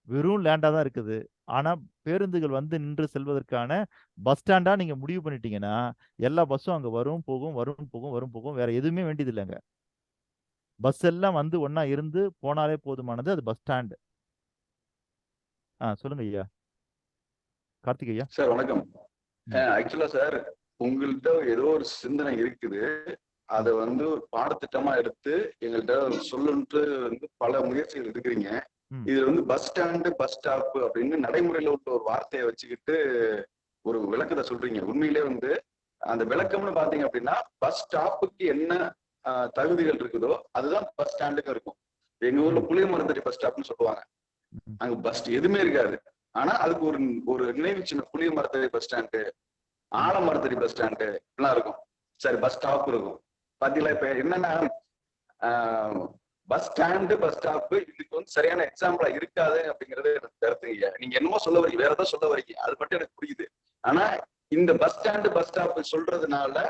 வெறும் லேண்டா தான் இருக்குது. ஆனா பேருந்துகள் வந்து நின்று செல்வதற்கான பஸ் ஸ்டாண்டா நீங்க முடிவு பண்ணிட்டீங்கன்னா எல்லா பஸ்ஸும் அங்க வரும் போகும் வரும் போகும் வரும் போகும், வேற எதுவுமே வேண்டியது இல்லைங்க. பஸ் எல்லாம் வந்து ஒண்ணா இருந்து போனாலே போதுமானது, அது பஸ் ஸ்டாண்டு. சொல்லுங்க ஐயா. கார்த்திக் ஐயா. சார் வணக்கம். ஆக்சுவலா சார் உங்கள்கிட்ட ஏதோ ஒரு சிந்தனை இருக்குது, அதை வந்து ஒரு பாடத்திட்டமா எடுத்து எங்கள்கிட்ட சொல்லுன்ட்டு வந்து பல முயற்சிகள் இருக்கிறீங்க. இதுல வந்து பஸ் ஸ்டாண்டு பஸ் ஸ்டாப் அப்படின்னு நடைமுறையில உள்ள ஒரு வார்த்தையை வச்சுக்கிட்டு ஒரு விளக்கத்தை சொல்றீங்க. உண்மையிலே வந்து அந்த விளக்கம்னு பாத்தீங்க அப்படின்னா பஸ் ஸ்டாப்புக்கு என்ன தகுதிகள் இருக்குதோ அதுதான் பஸ் ஸ்டாண்டுக்கு இருக்கும். எங்க ஊர்ல புளியமரத்தடி பஸ் ஸ்டாப்னு சொல்லுவாங்க. அங்க பஸ் எதுவுமே இருக்காது, ஆனா அதுக்கு ஒரு நினைவு சின்ன புளியமரத்தடி பஸ் ஸ்டாண்டு, ஆலமரத்தடி பஸ் ஸ்டாண்டு இப்படிலாம் இருக்கும். சரி, பஸ் ஸ்டாப் இருக்கும். பாத்தீங்களா? இப்ப என்னன்னா பஸ் ஸ்டாண்டு பஸ் ஸ்டாப் இதுக்கு வந்து சரியான எக்ஸாம்பிளா இருக்காது அப்படிங்கறது எனக்கு கருத்துங்க. நீங்க என்னமோ சொல்ல வரீங்க, வேற ஏதாவது சொல்ல வரீங்க, அது மட்டும் எனக்கு புரியுது. ஆனா இந்த பஸ் ஸ்டாண்டு பஸ் ஸ்டாப் சொல்றதுனால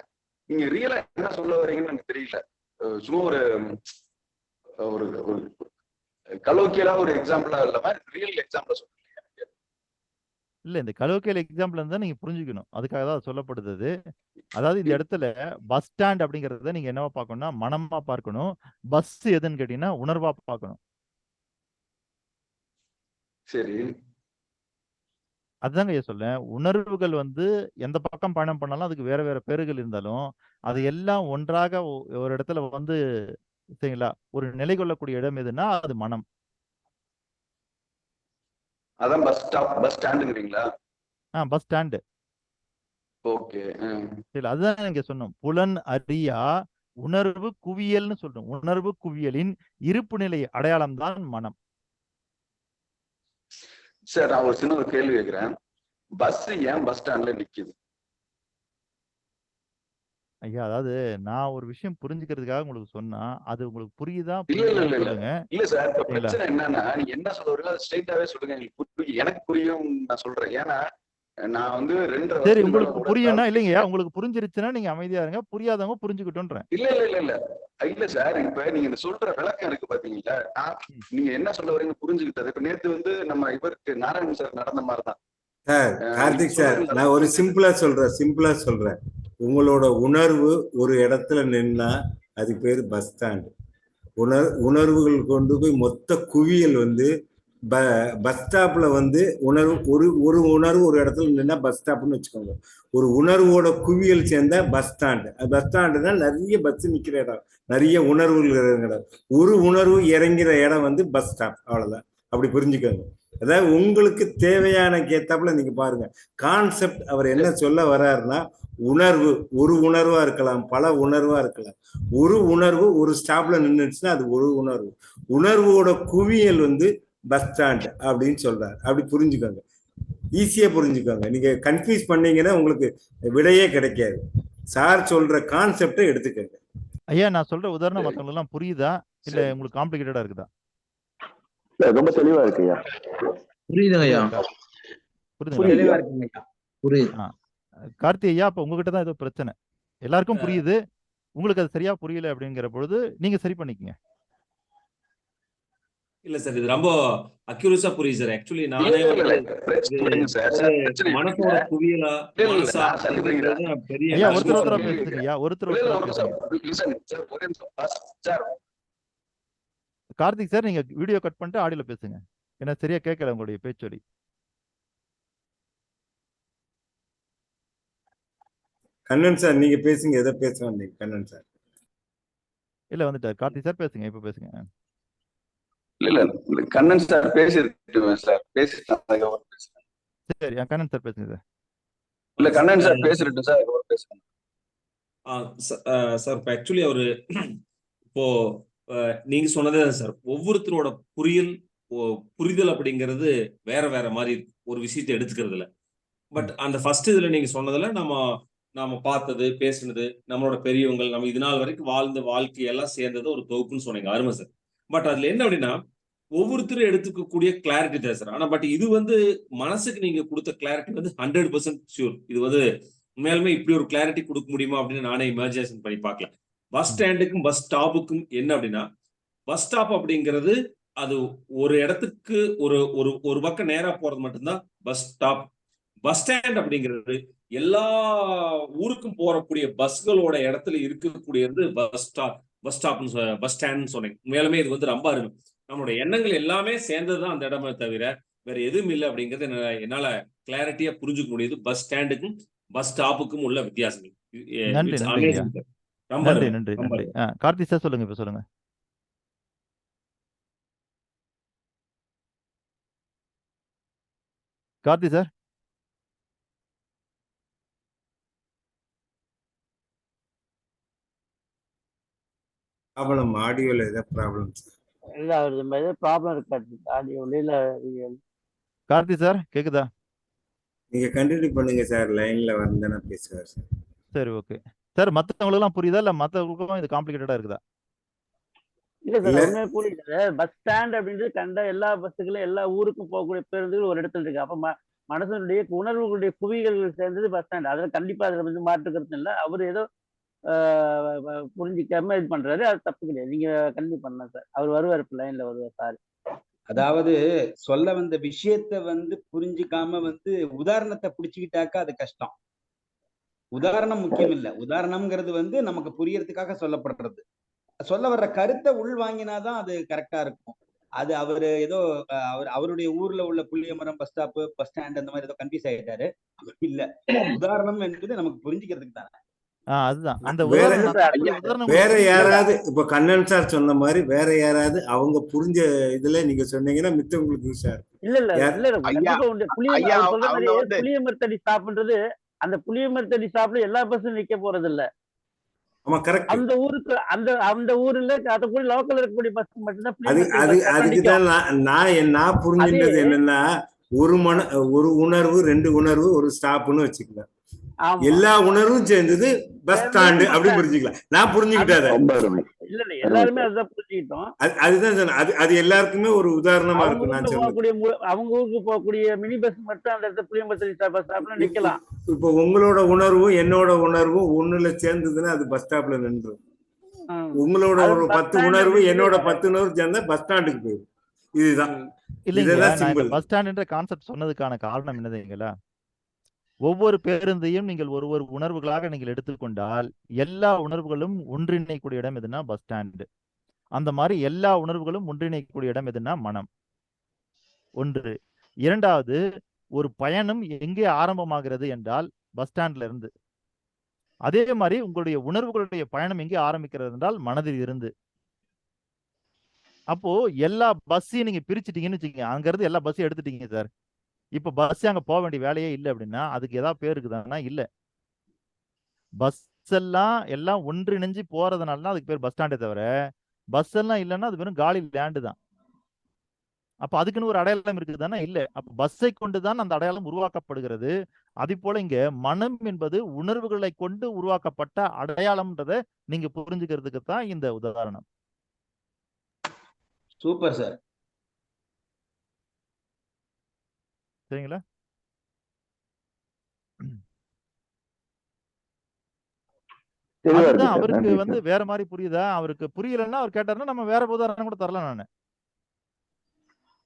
நீங்க ரியலா என்ன சொல்ல வரீங்கன்னு எனக்கு தெரியல. சும்மா ஒரு கலோக்கியலா ஒரு எக்ஸாம்பிளா இல்லாம ரியல் எக்ஸாம்பிளா சொல்றீங்க. இல்ல, இந்த கலோக்கியல் எக்ஸாம்பிள் இருந்தா நீங்க புரிஞ்சுக்கணும், அதுக்காக தான் அது சொல்லப்படுது. அதாவது இந்த இடத்துல பஸ் ஸ்டாண்ட் அப்படிங்கறத நீங்க என்னவா பார்க்கணும்னா மனமா பார்க்கணும். பஸ் எதுன்னு கேட்டீங்கன்னா உணர்வா பார்க்கணும். சரி, அதுதாங்க சொல்லேன். உணர்வுகள் வந்து எந்த பக்கம் பயணம் பண்ணாலும் அதுக்கு வேற வேற பேருகள் இருந்தாலும் அது எல்லாம் ஒன்றாக ஒரு இடத்துல வந்து சரிங்களா ஒரு நிலை கொள்ளக்கூடிய இடம் எதுன்னா அது மனம். அதான் பஸ் ஸ்டாப் பஸ் ஸ்டாண்டுங்கிறீங்களா? Bus stand. ஓகே, சரி, அதுதான் இங்க சொன்னோம். புலன் அறியா உணர்வு குவியல்னு சொல்றோம். உணர்வு குவியலின் இருப்பு நிலை அடையாளம் தான் மனம். சார், நான் ஒரு சின்ன கேள்வி கேட்கிறேன். பஸ் ஏன் பஸ் ஸ்டாண்ட்ல நிக்குது? ஐயா, அதாவது நான் ஒரு விஷயம் புரிஞ்சுக்கிறதுக்காக உங்களுக்கு சொன்னா அது உங்களுக்கு புரியுதா? இல்ல சார், இப்ப பிரச்சனை என்னன்னா நீங்க என்ன சொல்ல வரீங்க அது ஸ்ட்ரைட்டாவே சொல்லுங்க. எனக்கு புரியும் நான் சொல்றேன். ஏன்னா நான் வந்து 2.5 சரி, உங்களுக்கு புரியும்னா இல்லைங்கய்யா, உங்களுக்கு புரிஞ்சிருச்சுன்னா நீங்க அமைதியா இருங்க, புரியாதவங்க புரிஞ்சுக்கிட்டோன்றேன். இல்ல சார், இப்ப நீங்க இந்த சொல்ற விளக்கம் இருக்கு பாத்தீங்களா, நீங்க என்ன சொல்ல வரீங்க புரிஞ்சுக்கிட்டது. இப்ப நேத்து வந்து நம்ம இவருக்கு நாராயணன் சார் நடந்த மாதிரிதான். கார்த்திக் சார், நான் ஒரு சிம்பிளா சொல்றேன். உங்களோட உணர்வு ஒரு இடத்துல நின்னா அது பேரு பஸ் ஸ்டாண்டு. உணர்வுகள் கொண்டு போய் மொத்த குவியல் வந்து பஸ் ஸ்டாப்ல வந்து ஒரு உணர்வு ஒரு இடத்துல நின்னா பஸ் ஸ்டாப்னு வச்சுக்கோங்க. ஒரு உணர்வோட குவியல் சேர்ந்தா பஸ் ஸ்டாண்டு. பஸ் ஸ்டாண்டுனா நிறைய பஸ் நிக்கிற இடம், நிறைய உணர்வுகள் இறங்குற இடம். ஒரு உணர்வு இறங்குற இடம் வந்து பஸ் ஸ்டாப். அவ்வளவுதான், அப்படி புரிஞ்சுக்கோங்க. அதாவது உங்களுக்கு தேவையான கேத்தாப்புல நீங்க பாருங்க. கான்செப்ட் அவர் என்ன சொல்ல வர்றாருன்னா, உணர்வு ஒரு உணர்வா இருக்கலாம், பல உணர்வா இருக்கலாம். ஒரு உணர்வு ஒரு ஸ்டாப்ல நின்றுச்சுன்னா அது ஒரு உணர்வு. உணர்வோட குவியல் வந்து பஸ் ஸ்டாண்ட் அப்படின்னு சொல்றாரு. அப்படி புரிஞ்சுக்கோங்க, ஈஸியா புரிஞ்சுக்கோங்க. நீங்க கன்ஃபியூஸ் பண்ணீங்கன்னா உங்களுக்கு விடையே கிடைக்காது. சார் சொல்ற கான்செப்டை எடுத்துக்கோங்க. ஐயா, நான் சொல்ற உதாரணம் மத்தவங்க எல்லாம் புரியுதா இல்ல உங்களுக்கு காம்ப்ளிகேட்டடா இருக்குதா? ரொம்ப தெளிவா இருக்கு ஐயா. புரியுதுங்க ஐயா. புரியுது. கார்த்தி ஐயா, அப்ப உங்ககிட்ட தான் ஏதோ பிரச்சனை. எல்லாருக்கும் புரியுது, உங்களுக்கு அது சரியா புரியல அப்படிங்கிற பொழுது நீங்க சரி பண்ணிக்கங்க. இல்ல சார், இது ரொம்ப அக்யூரஸா புரியுது சார். ஆக்சுவலி நானே மனசோட குவியலா மனசா பெரிய ஐயா ஒருத்தர் பேசுங்க ஐயா, ஒருத்தர் கார்த்திக் சார், நீங்க வீடியோ கட் பண்ணிட்டு ஆடியோல பேசுங்க, ஏன்னா சரியா கேட்கல உங்களுடைய பேச்சொலி. கண்ணன் சார் நீங்க பேசுங்க, எதை பேச வந்தீங்க? கண்ணன் சார் இல்ல வந்துட்டார். கார்த்திக் சார் பேசுங்க, இப்ப பேசுங்க. இல்ல கண்ணன் சார் பேசிருக்கேன் சார், பேசிட்டாங்க. சரி, கண்ணன் சார் பேசுங்க சார். இல்ல கண்ணன் சார் பேசிருக்கேன் சார், பேசுங்க சார். இப்போ ஆக்சுவலி அவரு இப்போ நீங்க சொன்னதே சார், ஒவ்வொருத்தரோட புரிதல் அப்படிங்கிறது வேற வேற மாதிரி ஒரு விஷயத்தை எடுத்துக்கிறதுல. பட் அந்த ஃபர்ஸ்ட் இதுல நீங்க சொன்னதுல நாம பார்த்தது பேசுனது நம்மளோட பெரியவங்கள் நம்ம இது நாள் வரைக்கும் வாழ்ந்த வாழ்க்கையெல்லாம் சேர்ந்தது ஒரு தொகுப்புன்னு சொன்னீங்க, அருமை சார். பட் அதுல என்ன அப்படின்னா ஒவ்வொருத்தரும் எடுத்துக்கக்கூடிய கிளாரிட்டி தான் சார். ஆனா பட் இது வந்து மனசுக்கு நீங்க கொடுத்த கிளாரிட்டி வந்து 100% ஷூர். இது வந்து உண்மையாலுமே இப்படி ஒரு கிளாரிட்டி கொடுக்க முடியுமா அப்படின்னு நானே இமேஜினேஷன் பண்ணி பார்க்கல. பஸ் ஸ்டாண்டுக்கும் பஸ் ஸ்டாப்புக்கும் என்ன அப்படின்னா, பஸ் ஸ்டாப் அப்படிங்கிறது அது ஒரு இடத்துக்கு ஒரு ஒரு ஒரு பக்கம் நேரா போறது மட்டும்தான் பஸ் ஸ்டாப். பஸ் ஸ்டாண்ட் அப்படிங்கிறது எல்லா ஊருக்கும் போறக்கூடிய பஸ்களோட இடத்துல இருக்கக்கூடியது பஸ் ஸ்டாப். பஸ் ஸ்டாண்ட்னு சொன்னேன். மேலுமே இது வந்து ரொம்ப அருமை. நம்மளுடைய எண்ணங்கள் எல்லாமே சேர்ந்ததுதான் அந்த இடமே தவிர வேற எதுவும் இல்லை அப்படிங்கிறது என்னால கிளாரிட்டியா புரிஞ்சுக்க முடியுது. பஸ் ஸ்டாண்டுக்கும் பஸ் ஸ்டாப்புக்கும் உள்ள வித்தியாசங்கள். நன்றி இட்ஸ் நன்றிங்கய்யா. Amazing sir. ரொம்ப நன்றி அருமை, நன்றி ரொம்ப நன்றி. அருமை. கார்த்தி சார் சொல்லுங்க, இப்ப சொல்லுங்க. கார்த்தி சார். ப்ராப்ளம் ஆடியோல ஏதாவது ப்ராப்ளம் இல்ல அவரு ஏதோ ப்ராப்ளம் இருக்காது ஆடியோல இல்ல கார்த்தி சார் கேக்குதா? நீங்க கண்டினியூ பண்ணுங்க சார், லைன்ல வந்தேன்னா பேசுவார் சார். சரி, ஓகே சார். மற்றவங்களுக்கு எல்லாம் புரியுதா இல்ல மற்றவங்களுக்கும் இது காம்ப்ளிகேட்டடா இருக்குதா? இல்ல சார் உண்மையா புரியுது. பஸ் ஸ்டாண்ட் அப்படின்றது கண்ட எல்லா பஸ்ஸுகளும் எல்லா ஊருக்கும் போகக்கூடிய பேருந்துகள் ஒரு இடத்துல இருக்கு. அப்ப மனசனுடைய உணர்வுகளுடைய குவிகள் சேர்ந்தது பஸ் ஸ்டாண்ட். அதுல கண்டிப்பா அதுல வந்து மாற்றுக்கிறது இல்லை. அவர் ஏதோ புரிஞ்சிக்காம இது பண்றாரு, அது தப்பு கிடையாது. நீங்க கண்டிப்பா பண்ணலாம் சார். அவர் வருவார், லைன்ல வருவார் சார். அதாவது சொல்ல வந்த விஷயத்த வந்து புரிஞ்சுக்காம வந்து உதாரணத்தை புடிச்சுக்கிட்டாக்கா அது கஷ்டம். உதாரணம் முக்கியம் இல்ல. உதாரணம்ங்கிறது வந்து நமக்கு புரியறதுக்காக சொல்லப்படுறது. சொல்ல வர்ற கருத்தை உள் வாங்கினாதான் அது கரெக்டா இருக்கும். அது அவரு ஏதோ அவருடைய ஊர்ல உள்ள புளியமரம் பஸ் ஸ்டாப் பஸ் ஸ்டாண்ட் அந்த மாதிரி ஏதோ கன்ஃபியூஸ் ஆயிட்டாரு. இல்ல, உதாரணம் என்பது நமக்கு புரிஞ்சுக்கிறதுக்கு தானே. அதுதான் அந்த வேற யாராவது இப்ப கண்ணன் சார் சொன்ன மாதிரி வேற யாராவது அவங்க புரிஞ்ச இதுல நீங்க சொன்னீங்கன்னா மித்தவங்களுக்கு யூஸ் ஆகும். இல்ல இல்ல இல்ல கண்டிப்பா உண்டு. புளியமரத்தடி ஸ்டாப்ன்றது அந்த புளியமரத்தடி ஸ்டாப்ல எல்லா பஸ்ஸும் நிக்க போறது இல்ல. ஆமா, கரெக்ட். அந்த ஊருக்கு அந்த ஊர்ல அது கூட லோக்கல் இருக்கக்கூடிய பஸ் மட்டும்தான் அதுக்குதான் நான் புரிஞ்சுட்டது என்னன்னா, ஒரு உணர்வு, ரெண்டு உணர்வு, ஒரு ஸ்டாப்னு வச்சுக்கலாம். எல்லா உணர்வும் சேர்ந்தது பஸ் ஸ்டாண்ட் அப்படி புரிஞ்சுக்கலாம். நான் புரிஞ்சுக்கிட்டேன். இல்ல இல்ல எல்லாருமே அதுதான் புரிஞ்சுக்கிட்டோம். அதுதான் சொன்னேன். அது எல்லாருக்குமே ஒரு உதாரணமா இருக்கும். நான் சொல்றேன் அவங்க ஊருக்கு போகக்கூடிய மினி பஸ் மட்டும் அந்த இடத்துல புளியமரத்தடி பஸ் ஸ்டாப்ல நிக்கலாம். இப்போ உங்களோட உணர்வும் என்னோட உணர்வும் ஒண்ணுல சேர்ந்ததுன்னா அது பஸ் ஸ்டாப்ல நின்றும். உங்களோட ஒரு 10 உணர்வு என்னோட 10 உணர்வு சேர்ந்தா பஸ் ஸ்டாண்டுக்கு போயிடும். இதுதான் இல்லைங்க. பஸ் ஸ்டாண்ட் கான்செப்ட் சொன்னதுக்கான காரணம் என்னதுங்களா, ஒவ்வொரு பேருந்தையும் நீங்கள் ஒரு உணர்வுகளாக நீங்கள் எடுத்துக்கொண்டால் எல்லா உணர்வுகளும் ஒன்றிணைக்கூடிய இடம் எதுனா பஸ் ஸ்டாண்டு. அந்த மாதிரி எல்லா உணர்வுகளும் ஒன்றிணைக்கக்கூடிய இடம் எதுனா மனம். ஒன்று. இரண்டாவது, ஒரு பயணம் எங்கே ஆரம்பமாகிறது என்றால் பஸ் ஸ்டாண்ட்ல இருந்து. அதே மாதிரி உங்களுடைய உணர்வுகளுடைய பயணம் எங்கே ஆரம்பிக்கிறது என்றால் மனதில் இருந்து. அப்போ எல்லா பஸ்ஸையும் நீங்க பிரிச்சுட்டீங்கன்னு வச்சுக்கோங்க. அங்கிருந்து எல்லா பஸ்ஸையும் எடுத்துட்டீங்க சார். இப்ப பஸ் அங்க போக வேண்டிய வேலையே இல்லை அப்படின்னா அதுக்கு ஏதாவது பேர் இருக்குதான்னா இல்ல. பஸ் எல்லாம் ஒன்றிணைஞ்சு போறதுனால அதுக்கு பேர் பஸ் ஸ்டாண்டே தவிர பஸ் எல்லாம் இல்லைன்னா அது வெறும் காலி லேண்டு தான். அப்ப அதுக்குன்னு ஒரு அடையாளம் இருக்குதானா இல்ல. அப்ப பஸ்ஸை கொண்டுதான் அந்த அடையாளம் உருவாக்கப்படுகிறது. அதே போல இங்க மனம் என்பது உணர்வுகளை கொண்டு உருவாக்கப்பட்ட அடையாளம்ன்றதை நீங்க புரிஞ்சுக்கிறதுக்கு தான் இந்த உதாரணம். Super sir. சரிங்களா? அதுதான் அவருக்கு வந்து வேற மாதிரி புரியுதா? அவருக்கு புரியலன்னா அவர் கேட்டாருன்னா நம்ம வேற உதாரணம் கூட தரலாம். நானு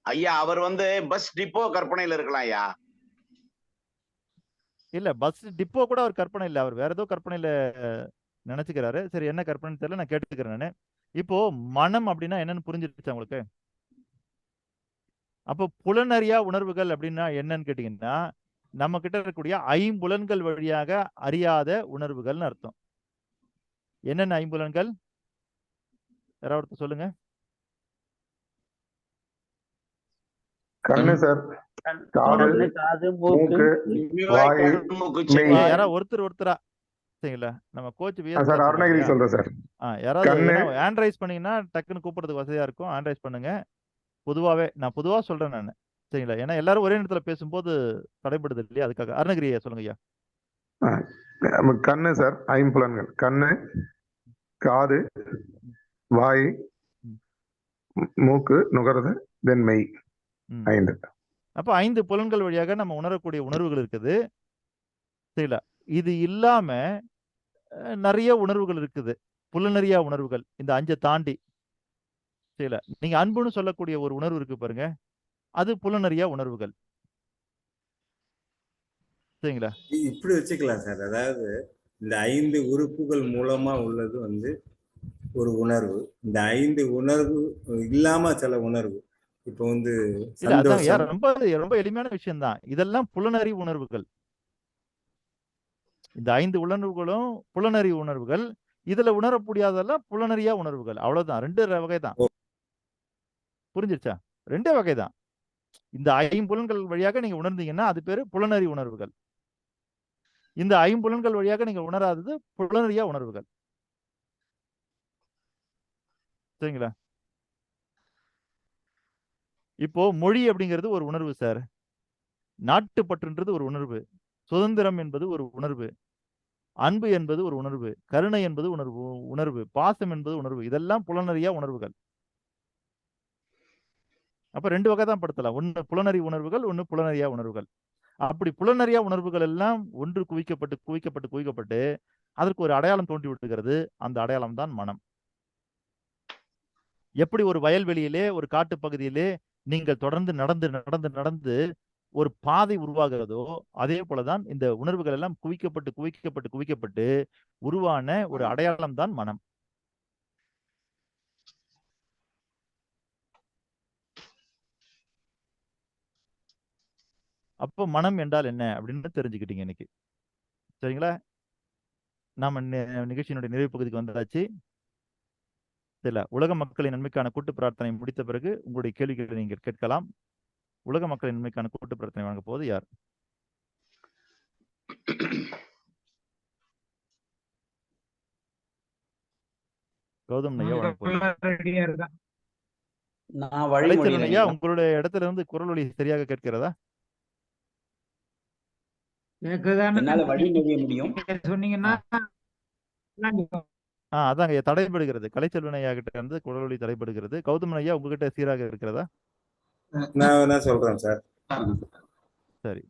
ஐயா அவர் வந்து பஸ் டிப்போ கற்பனையில இருக்கலாம் ஐயா. இல்ல, பஸ் டிப்போ கூட அவர் கற்பனை இல்லை. அவர் வேற ஏதோ கற்பனையில நினைச்சுக்கிறாரு. சரி, என்ன கற்பனை தெரியல, நான் கேட்டுக்கிறேன் நானு. இப்போ மனம் அப்படின்னா என்னன்னு புரிஞ்சிருச்சு உங்களுக்கு? அப்போ புலனறியா உணர்வுகள் அப்படின்னா என்னன்னு கேட்டீங்கன்னா நம்ம கிட்ட இருக்கக்கூடிய ஐம்புலன்கள் வழியாக அறியாத உணர்வுகள்னு அர்த்தம். என்னென்ன ஐம்புலன்கள்? யாராவது சொல்லுங்க. கண்ணு சார், காது, மூக்கு, வாய், யாராவது ஒருத்தரா சரிங்களா? நம்ம கோச் சார் அருணகிரி சொல்றேன் சார். யாராவது ஹேண்ட் ரைஸ் பண்ணீங்கன்னா டக்குன்னு கூப்பிடுறதுக்கு வசதியா இருக்கும். ஹேண்ட் ரைஸ் பண்ணுங்க. நான் பொதுவா சொல்றேன் நான். சரிங்களா? ஏன்னா எல்லாரும் ஒரே நேரத்துல பேசும்போது தடைபடுது இல்லையா, அதுக்காக. அருணகிரி சொல்லுங்க ஐயா. கண்ணு சார், ஐம்புலன்கள். கண்ணு, காது, வாய், மூக்கு, நுகர்வு, தென் மெய். 5. அப்ப 5 புலன்கள் வழியாக நம்ம உணரக்கூடிய உணர்வுகள் இருக்குது. சரிங்களா? இது இல்லாம நிறைய உணர்வுகள் இருக்குது, புலனறியா உணர்வுகள், இந்த 5 தாண்டி. செய்யல. நீங்க அன்புன்னு சொல்லக்கூடிய ஒரு உணர்வு இருக்கு பாருங்க, அது புலனறியா உணர்வுகள். சரிங்களா? இப்படி வச்சுக்கலாம் சார். அதாவது இந்த 5 உறுப்புகள் மூலமா உள்ளது வந்து ஒரு உணர்வு. இந்த 5 உணர்வு இல்லாம சில உணர்வு. இப்போ வந்து இல்ல அதாங்க ஐயா, சந்தோஷம். ரொம்ப ரொம்ப எளிமையான விஷயம் தான். இதெல்லாம் புலனறி உணர்வுகள். இந்த 5 உணர்வுகளும் புலனறி உணர்வுகள். இதுல உணர முடியாதெல்லாம் புலனறியா உணர்வுகள். அவ்வளவுதான். 2 வகை தான். புரிஞ்சிருச்சா? 2 வகை தான். இந்த 5 வழியாக நீங்க உணர்ந்தீங்கன்னா அது பேரு புலனறி உணர்வுகள். இந்த 5 வழியாக நீங்க உணராதது புலனறியா உணர்வுகள். சரிங்களா? இப்போ மொழி அப்படிங்கிறது ஒரு உணர்வு சார். நாட்டுப்பற்றுன்றது ஒரு உணர்வு. சுதந்திரம் என்பது ஒரு உணர்வு. அன்பு என்பது ஒரு உணர்வு. கருணை என்பது உணர்வு. பாசம் என்பது உணர்வு. இதெல்லாம் புலனறியா உணர்வுகள். அப்ப 2 வகை தான் படுத்தலாம். ஒண்ணு புலனறி உணர்வுகள், ஒண்ணு புலனறியா உணர்வுகள். அப்படி புலனறியா உணர்வுகள் எல்லாம் ஒன்று குவிக்கப்பட்டு அதற்கு ஒரு அடையாளம் தோன்றி விடுகிறது. அந்த அடையாளம் தான் மனம். எப்படி ஒரு வயல்வெளியிலே, ஒரு காட்டு பகுதியிலே நீங்கள் தொடர்ந்து நடந்து ஒரு பாதை உருவாகிறதோ, அதே போலதான் இந்த உணர்வுகள் எல்லாம் குவிக்கப்பட்டு உருவான ஒரு அடையாளம் தான் மனம். அப்போ மனம் என்றால் என்ன அப்படின்னு தெரிஞ்சுக்கிட்டீங்க இன்னைக்கு. சரிங்களா? நாம நிகழ்ச்சியினுடைய நிறைவு பகுதிக்கு வந்தாச்சு. இல்ல, உலக மக்களின் நன்மைக்கான கூட்டு பிரார்த்தனை முடித்த பிறகு உங்களுடைய கேள்விகளை நீங்கள் கேட்கலாம். உலக மக்களின் நன்மைக்கான கூட்டு பிரார்த்தனை வழங்க போவது யார்? கௌதம் ஐயா வழங்க போவது. நான் கலைச்செல்வன் ஐயா, வழிமொழிகிறேன். உங்களுடைய இடத்துல இருந்து குரல் ஒலி சரியாக கேட்கிறதா? என்னால வழிமொழிய முடியும். சொன்னீங்கன்னா அதாங்க ஐயா, தடைபடுகிறது. கலைச்செல்வன் ஐயா கிட்ட இருந்து குரல் ஒலி தடைபடுகிறது. கௌதம் ஐயா உங்ககிட்ட சீராக இருக்கிறதா? நான் சொல்றேன் சார். சரி.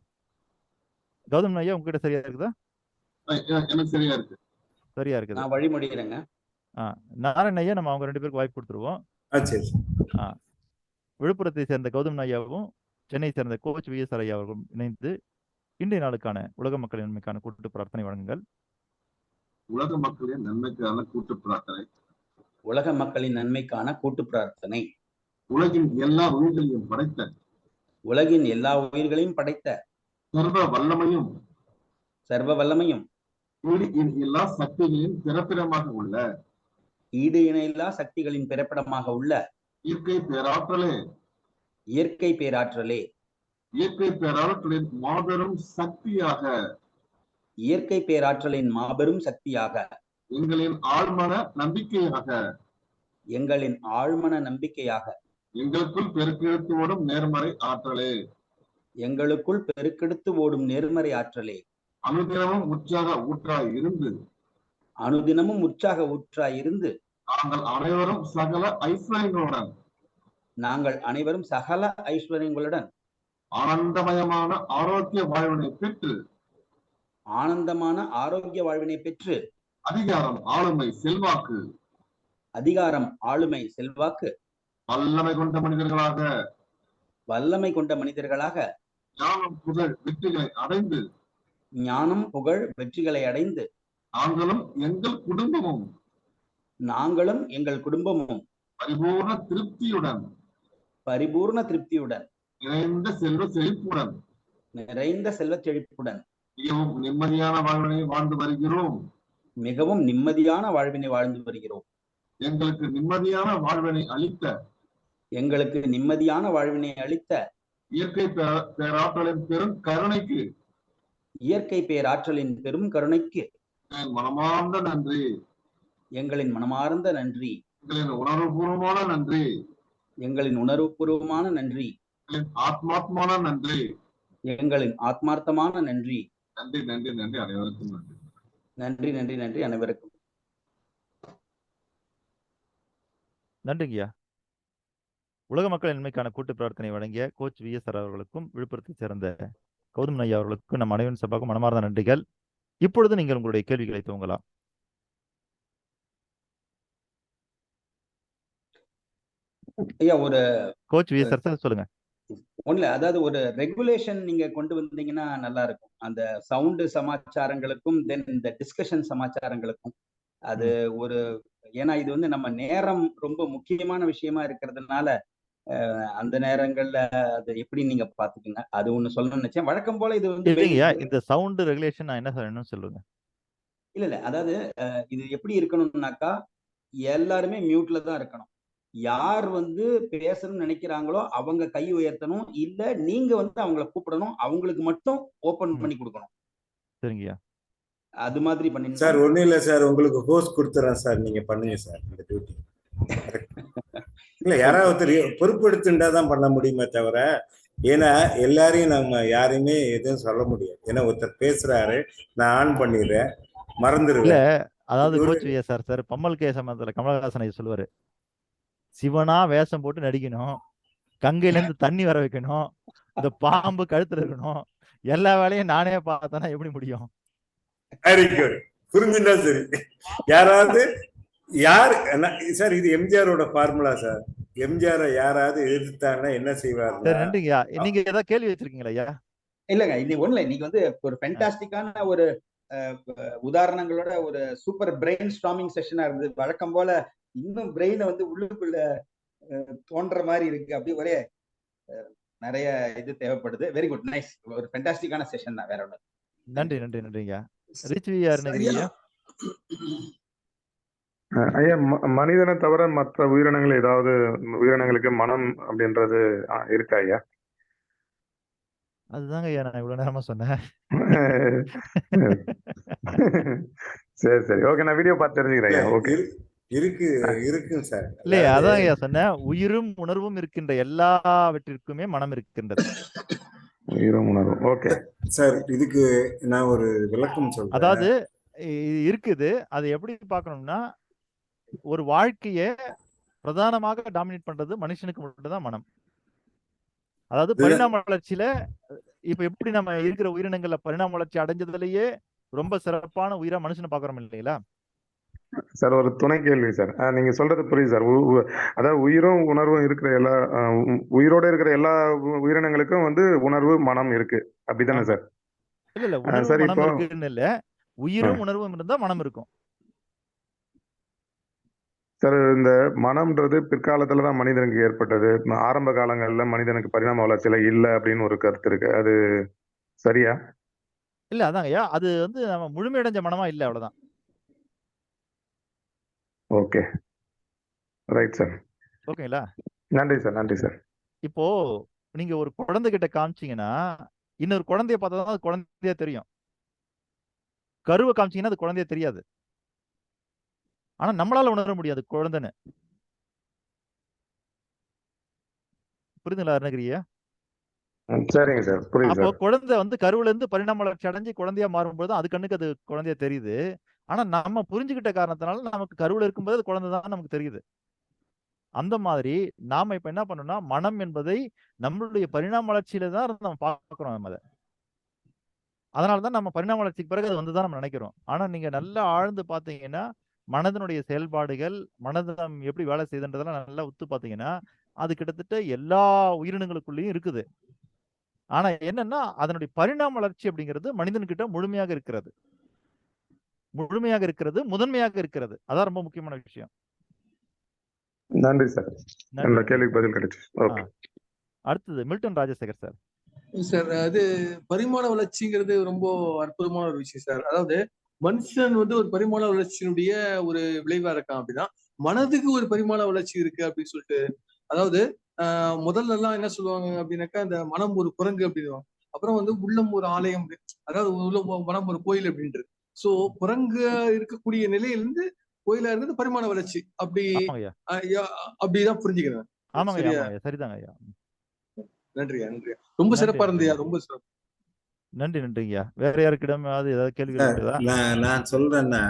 கௌதம் ஐயா உங்ககிட்ட சரியா இருக்குதா? எனக்கு சரியா இருக்கு. சரியா இருக்குது. நான் வழிமொழிகிறேங்க. நாராயண ஐயா, நம்ம அவங்க 2 பேருக்கு வாய்ப்பு கொடுத்துருவோம். விழுப்புரத்தை சேர்ந்த கௌதம் ஐயாவும் சென்னை சேர்ந்த கோச் விஎஸ்ஆர் ஐயா அவர்களும் இணைந்து இன்றைய நாளுக்கான உலக மக்களின் நன்மைக்கான கூட்டு பிரார்த்தனை வழங்குங்கள். உலக மக்களின் நன்மைக்கான கூட்டு பிரார்த்தனை. உலக மக்களின் நன்மைக்கான கூட்டு பிரார்த்தனை. உலகின் எல்லா உயிர்களையும் படைத்த உலகின் எல்லா உயிர்களையும் படைத்த சர்வ வல்லமையும் எல்லா சக்திகளின் பிறப்பிடமாக உள்ள ஈடு இணையில்லா சக்திகளின் பிறப்பிடமாக உள்ள இயற்கை பேராற்றலே இயற்கை பேராற்றலே இயற்கை பேராற்றலின் மாபெரும் சக்தியாக இயற்கை பேராற்றலின் மாபெரும் சக்தியாக எங்களின் ஆழ்மன நம்பிக்கையாக எங்களுக்குள் பெருக்கெடுத்து ஓடும் நேர்மறை ஆற்றலே அனுதினமும் உற்சாக ஊற்றாய் இருந்து நாங்கள் அனைவரும் சகல ஐஸ்வர்யங்களுடன் ஆனந்தமான ஆரோக்கிய வாழ்வினை பெற்று அதிகாரம் ஆளுமை செல்வாக்கு வல்லமை கொண்ட மனிதர்களாக ஞானம் புகழ் வெற்றிகளை அடைந்து நாங்களும் எங்கள் குடும்பமும் பரிபூர்ண திருப்தியுடன் நிறைந்த செல்வ செழிப்புடன் மிகவும் நிம்மதியான வாழ்வினை வாழ்ந்து வருகிறோம். எங்களுக்கு நிம்மதியான வாழ்வினை அளித்த இயற்கை பேராற்றலின் பெரும் கருணைக்கு எங்களின் மனமார்ந்த நன்றி, எங்களின் உணர்வுபூர்வமான நன்றி, எங்களின் ஆத்மார்த்தமான நன்றி. நன்றி அனைவருக்கும். நன்றிங்கய்யா. உலக மக்கள் நன்மைக்கான கூட்டு பிரார்த்தனை வழங்கிய கோச் விஎஸ்ஆர் அவர்களுக்கும் விழுப்புரத்தை சேர்ந்த கௌதம் ஐயா அவர்களுக்கும் நம் அனைவரின் சார்பாக மனமார்ந்த நன்றிகள். இப்பொழுது நீங்கள் உங்களுடைய கேள்விகளை துவங்கலாம். ஐயா ஒரு கோச் வி சார் சார் சொல்லுங்க. ஒண்ணுல அதாவது ஒரு ரெகுலேஷன் நீங்க கொண்டு வந்தீங்கன்னா நல்லா இருக்கும். அந்த சவுண்டு சமாச்சாரங்களுக்கும் தென் இந்த டிஸ்கஷன் சமாச்சாரங்களுக்கும் அது ஒரு ஏன்னா இது வந்து நம்ம நேரம் ரொம்ப முக்கியமான விஷயமா இருக்கிறதுனால அந்த நேரங்கள்ல அது எப்படி நீங்க பாத்துக்கீங்க அது ஒண்ணு சொல்லணும்னு நினைச்சேன். வழக்கம் போல இது வந்து இல்லைங்கய்யா, இந்த சவுண்ட் ரெகுலேஷன் நான் என்ன சொல்லணும்னு சொல்லுங்க. இல்ல அதாவது இது எப்படி இருக்கணும்னாக்கா எல்லாருமே மியூட்ல தான் இருக்கணும். யார் வந்து பேசணும்னு நினைக்கிறாங்களோ அவங்க கை உயர்த்தணும், இல்ல நீங்க வந்து அவங்கள கூப்பிடணும், அவங்களுக்கு மட்டும் ஓபன் பண்ணி கொடுக்கணும். சரிங்கய்யா, அது மாதிரி பண்ணி சார். ஒண்ணும் இல்ல சார், உங்களுக்கு ஹோஸ்ட் கொடுத்துறேன் சார், நீங்க பண்ணுங்க சார் இந்த டியூட்டி. இல்ல யாராவது ஒருத்தர் பொறுப்பெடுத்துட்டா தான் பண்ண முடியுமே தவிர, ஏன்னா எல்லாரையும் நம்ம யாரையுமே எதுவும் சொல்ல முடியாது. ஏன்னா ஒருத்தர் பேசுறாரு, நான் ஆன் பண்ணிடுறேன், மறந்துடுவேன். இல்ல அதாவது coach V sir sir Pammal K சம்பந்தத்துல கமலஹாசன் சொல்லுவாரு, சிவனா வேஷம் போட்டு நடிக்கணும், கங்கையில இருந்து தண்ணி வர வைக்கணும், இந்த பாம்பு கழுத்துல இருக்கணும், எல்லா வேலையும் நானே பார்த்தேன்னா எப்படி முடியும்? வெரி குட், புரிஞ்சுட்டா சரி. யாராவது யார் சார், இது எம்ஜிஆரோட ஃபார்முலா சார். எம்ஜிஆர் யாராவது எதிர்த்தாங்கன்னா என்ன செய்வார்? நன்றிங்கய்யா. நீங்க ஏதாவது கேள்வி வச்சிருக்கீங்களா ஐயா? இல்லங்க, இன்னைக்கு ஒண்ணுல இன்னைக்கு வந்து ஒரு ஃபென்டாஸ்டிக்கான ஒரு உதாரணங்களோட ஒரு சூப்பர் பிரெயின் ஸ்டார்மிங் செஷனா இருந்தது. வழக்கம் போல இன்னும் பிரெயினை வந்து உள்ளுக்குள்ள தோன்ற மாதிரி இருக்கு. அப்படி ஒரே நிறைய இது தேவைப்படுது. வெரி குட், நைஸ், ஒரு ஃபென்டாஸ்டிக்கான செஷன் தான், வேற ஒண்ணு. நன்றி நன்றி நன்றிங்க. ரிச் வி யார் நினைக்கிறீங்க? ஐயா, மனிதனை தவிர மற்ற உயிரினங்கள் ஏதாவது உயிரினங்களுக்கு மனம் அப்படின்றது இருக்கா ஐயா? அதுதாங்க ஐயா நான் இவ்வளவு நேரமா சொன்னேன். சரி சரி, ஓகே, நான் வீடியோ பார்த்து தெரிஞ்சுக்கிறேன். ஓகே, இருக்கு சார். இல்லையா, அதான் ஐயா சொன்னேன், உயிரும் உணர்வும் இருக்கின்ற எல்லாவற்றிற்குமே மனம் இருக்கின்றது. உயிரும் உணர்வும், ஓகே சார். இதுக்கு நான் ஒரு விளக்கம் சொல்றேன். அதாவது இருக்குது, அது எப்படி பார்க்கணும்னா, ஒரு வாழ்க்கைய பிரதானமாக டாமினேட் பண்றது மனுஷனுக்கு மட்டும்தான் மனம். அதாவது பரிணாம வளர்ச்சியில இப்ப எப்படி நம்ம இருக்கிற உயிரினங்கள்ல பரிணாம வளர்ச்சி அடைஞ்சதுலயே ரொம்ப சிறப்பான உயிரா மனுஷனை பாக்குறோம் இல்லைங்களா சார்? ஒரு துணை கேள்வி சார். நீங்க சொல்றது புரியுது சார். அதாவது உயிரும் உணர்வும் இருக்கிற எல்லா உயிரோட இருக்கிற எல்லா உயிரினங்களுக்கும் வந்து உணர்வு மனம் இருக்கு, அப்படித்தானே சார்? இல்ல உணர்வு மனம் இருக்குன்னு இல்ல, உயிரும் உணர்வும் இருந்தா மனம் இருக்கும் சார். இந்த மனம்ன்றது பிற்காலத்துலதான் மனிதனுக்கு ஏற்பட்டது. ஆரம்ப காலங்கள்ல மனிதனுக்கு பரிணாம வளர்ச்சியில இல்ல அப்படின்னு ஒரு கருத்து இருக்கு, அது சரியா? இல்ல அதாங்க ஐயா, அது வந்து நம்ம முழுமையடைஞ்ச மனமா இல்ல, அவ்வளவுதான். Okay, right sir. ஓகேங்களா, நன்றி சார், நன்றி சார். இப்போ நீங்க ஒரு குழந்தை கிட்ட காமிச்சீங்கன்னா இன்னொரு குழந்தைய பார்த்தா தான் அது குழந்தையா தெரியும். கருவை காமிச்சீங்கன்னா அது குழந்தைய தெரியாது. ஆனா நம்மளால உணர முடியாது குழந்தைன்னு. புரியுதுங்களா அருணகிரியா? சரிங்க சார், புரியுது. அப்போ குழந்தை வந்து கருவுல இருந்து பரிணாம வளர்ச்சி அடைஞ்சு குழந்தையா மாறும்போது அது கண்ணுக்கு அது குழந்தையா தெரியுது. ஆனா நம்ம புரிஞ்சுக்கிட்ட காரணத்தினால நமக்கு கருவுல இருக்கும்போது அது குழந்தை தான் நமக்கு தெரியுது. அந்த மாதிரி நாம இப்ப என்ன பண்ணோம்னா, மனம் என்பதை நம்மளுடைய பரிணாம வளர்ச்சியில தான் நம்ம பார்க்கிறோம். நம்ம அதை அதனாலதான் நம்ம பரிணாம வளர்ச்சிக்கு பிறகு அது வந்துதான் நம்ம நினைக்கிறோம். ஆனா நீங்க நல்லா ஆழ்ந்து பாத்தீங்கன்னா, மனதனுடைய செயல்பாடுகள், மனதம் எப்படி வேலை செய்யுதுன்றதெல்லாம் நல்லா உத்து பாத்தீங்கன்னா, அது கிட்டத்தட்ட எல்லா உயிரினங்களுக்குள்ளேயும் இருக்குது. ஆனா என்னன்னா, அதனுடைய பரிணாம வளர்ச்சி அப்படிங்கிறது மனிதன்கிட்ட முழுமையாக இருக்கிறது, முதன்மையாக இருக்கிறது. அதான் ரொம்ப முக்கியமான விஷயம். நன்றி சார், இந்த கேள்விக்கு பதில் கிடைச்சு. ஓகே, அடுத்தது மில்டன் ராஜசேகர் சார். சார், அது பரிமாண வளர்ச்சிங்கிறது ரொம்ப அற்புதமான ஒரு விஷயம் சார். அதாவது மனுஷன் வந்து ஒரு பரிமாண வளர்ச்சியினுடைய ஒரு விளைவா இருக்கான் அப்படின்னா, மனதுக்கு ஒரு பரிமாண வளர்ச்சி இருக்கு அப்படின்னு சொல்லிட்டு, அதாவது முதல்ல எல்லாம் என்ன சொல்லுவாங்க அப்படின்னாக்கா, இந்த மனம் ஒரு குரங்கு அப்படின்னுவாங்க. அப்புறம் வந்து உள்ளம் ஒரு ஆலயம், அதாவது மனம் ஒரு கோயில் அப்படின்றது. சோ குரங்கு இருக்கக்கூடிய நிலையிலிருந்து கோயிலா இருக்கிறது பரிமாண வளர்ச்சி, அப்படிதான் புரிஞ்சுக்கிறேன். சரிதாங்க ஐயா. நன்றியா, நன்றியா, ரொம்ப சிறப்பா இருந்தியா, ரொம்ப சிறப்பு. நன்றி நன்றிங்கய்யா. வேற யாருக்கிடம் ஏதாவது கேள்வி? நான் சொல்றேன்னா,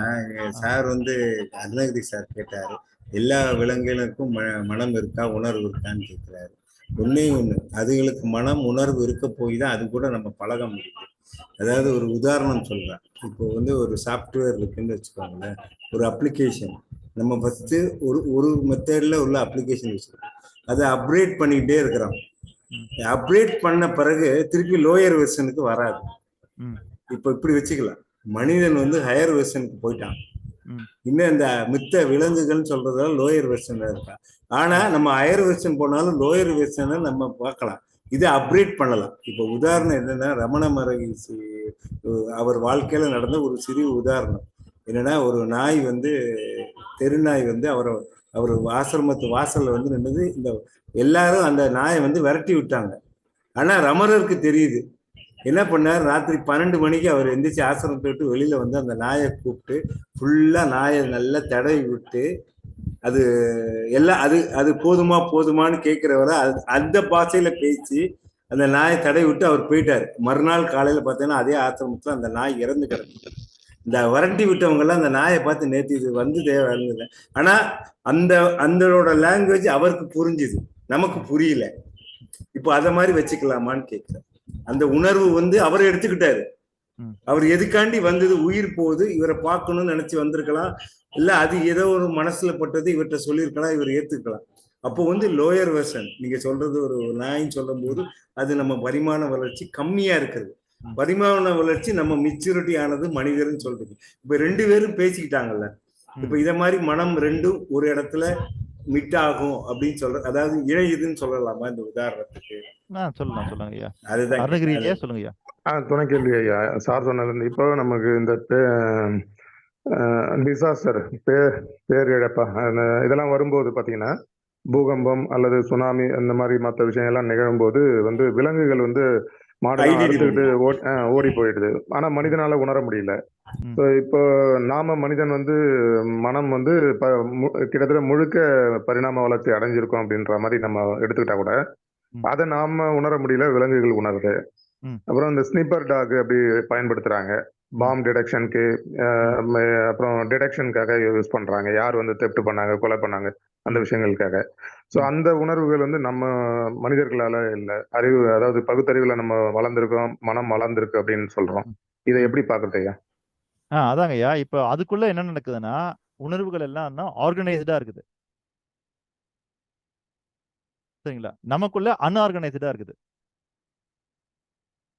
சார் வந்து அருணகிரி சார் கேட்டாரு, எல்லா விலங்குகளுக்கும் மனம் இருக்கா உணர்வு இருக்கான்னு கேட்கிறாரு. ஒன்னே ஒண்ணு, அதுகளுக்கு மனம் உணர்வு இருக்க போய் தான் அது கூட நம்ம பழக முடியும். அதாவது ஒரு உதாரணம் சொல்றேன். இப்போ வந்து ஒரு சாஃப்ட்வேர் இருக்குன்னு வச்சுக்கோங்களேன், ஒரு அப்ளிகேஷன். நம்ம ஃபர்ஸ்ட் ஒரு மெத்தட்ல உள்ள அப்ளிகேஷன் வச்சிருக்கோம். அதை அப்கிரேட் பண்ணிக்கிட்டே இருக்கிறோம். அப்கிரேட் பண்ண பிறகு திருப்பி லோயர் வெர்ஷனுக்கு வராது. இப்போ இப்படி வச்சுக்கலாம், மனிதன் வந்து ஹையர் வெர்ஷனுக்கு போயிட்டான். இன்னும் இந்த மித்த விலங்குகள்னு சொல்றதால லோயர் வெர்ஷன்ல இருக்கான். ஆனா நம்ம ஹையர் வெர்ஷன் போனாலும் லோயர் வெர்ஷனை நம்ம பார்க்கலாம், இதை அப்கிரேட் பண்ணலாம். இப்போ உதாரணம் என்னன்னா, ரமண மகரிஷி அவர் வாழ்க்கையில நடந்த ஒரு சிறிய உதாரணம் என்னன்னா, ஒரு நாய் வந்து தெருநாய் வந்து அவர் ஆசிரமத்து வாசல்ல வந்து நின்னது. இந்த எல்லாரும் அந்த நாயை வந்து விரட்டி விட்டாங்க. ஆனா ரமணருக்கு தெரியுது. என்ன பண்ணார், ராத்திரி 12 மணிக்கு அவர் எந்திரிச்சு ஆசிரமத்தை விட்டு வெளியில வந்து அந்த நாயை கூப்பிட்டு ஃபுல்லா நாயை நல்லா தடவி விட்டு அது எல்லாம் அது போதுமான்னு கேட்கிறவரை அந்த பாஷையில பேசி அந்த நாயை தடவி விட்டு அவர் போயிட்டாரு. மறுநாள் காலையில பார்த்தீங்கன்னா அதே ஆசிரமத்துல அந்த நாய் இறந்து கிடக்கு. இந்த வரட்டி விட்டவங்க எல்லாம் அந்த நாயை பார்த்து நேற்று இது வந்து தேவை இருந்தது. ஆனா அந்தோட லாங்குவேஜ் அவருக்கு புரிஞ்சுது, நமக்கு புரியல. இப்போ அத மாதிரி வச்சுக்கலாமான்னு கேட்கிறேன். அந்த உணர்வு வந்து அவர் எடுத்துக்கிட்டாரு. அவர் எதுக்காண்டி வந்தது, உயிர் போகுது, இவரை பார்க்கணும்னு நினைச்சு வந்திருக்கலாம், இல்ல அது ஏதோ ஒரு மனசுல பட்டது இவர்கிட்ட சொல்லியிருக்கலாம், இவர் ஏத்துக்கலாம். அப்போ வந்து லோயர் வெர்ஷன் நீங்க சொல்றது ஒரு நாயின்னு சொல்லும் போது அது நம்ம பரிமாண வளர்ச்சி கம்மியா இருக்குது. பரிமாண வளர்ச்சி நம்ம மெச்சூரிட்டி ஆனது மனிதர்னு சொல்றது. இப்ப 2 பேரும் பேசிக்கிட்டாங்கல்ல, இப்ப இத மாதிரி மனம் ரெண்டும் ஒரு இடத்துல மிட் ஆகும் அப்படின்னு சொல்ற, அதாவது இணையுதுன்னு சொல்லலாமா இந்த உதாரணத்துக்கு? சொல்லுங்க ஐயா. அதுதான் அருணகிரியே சொல்லுங்க ஐயா. துணை கேள்வி ஐயா. சார் சொன்னது இப்போ நமக்கு இந்த டிசாஸ்டர் பேரிழப்பா இதெல்லாம் வரும்போது பாத்தீங்கன்னா, பூகம்பம் அல்லது சுனாமி அந்த மாதிரி மற்ற விஷயங்கள்லாம் நிகழும்போது வந்து விலங்குகள் வந்து மாடெல்லாம் அறுத்துக்கிட்டு ஓடி போயிடுது. ஆனா மனிதனால உணர முடியல. இப்போ நாம மனிதன் வந்து மனம் வந்து கிட்டத்தட்ட முழுக்க பரிணாம வளர்ச்சி அடைஞ்சிருக்கோம் அப்படின்ற மாதிரி நம்ம எடுத்துக்கிட்டா கூட அதை நாம உணர முடியல, விலங்குகள் உணருது. அப்புறம் இந்த ஸ்னிப்பர் டாக் அப்படி பயன்படுத்துறாங்க பாம் டிடெக்ஷனுக்கு, அப்புறம் டிடெக்ஷனுக்காக யூஸ் பண்றாங்க, யார் வந்து தெப்ட் பண்ணாங்க, கொலை பண்ணாங்க அந்த விஷயங்களுக்காக. ஸோ அந்த உணர்வுகள் வந்து நம்ம மனிதர்களால இல்லை, அறிவு அதாவது பகுத்தறிவுல நம்ம வளர்ந்துருக்கோம், மனம் வளர்ந்துருக்கு அப்படின்னு சொல்றோம். இதை எப்படி பாக்குறது ஐயா? அதாங்க ஐயா. இப்போ அதுக்குள்ள என்ன நடக்குதுன்னா, உணர்வுகள் எல்லாம் ஆர்கனைஸ்டா இருக்குது, சரிங்களா? நமக்குள்ள அன்ஆர்கனைஸ்டா இருக்குது.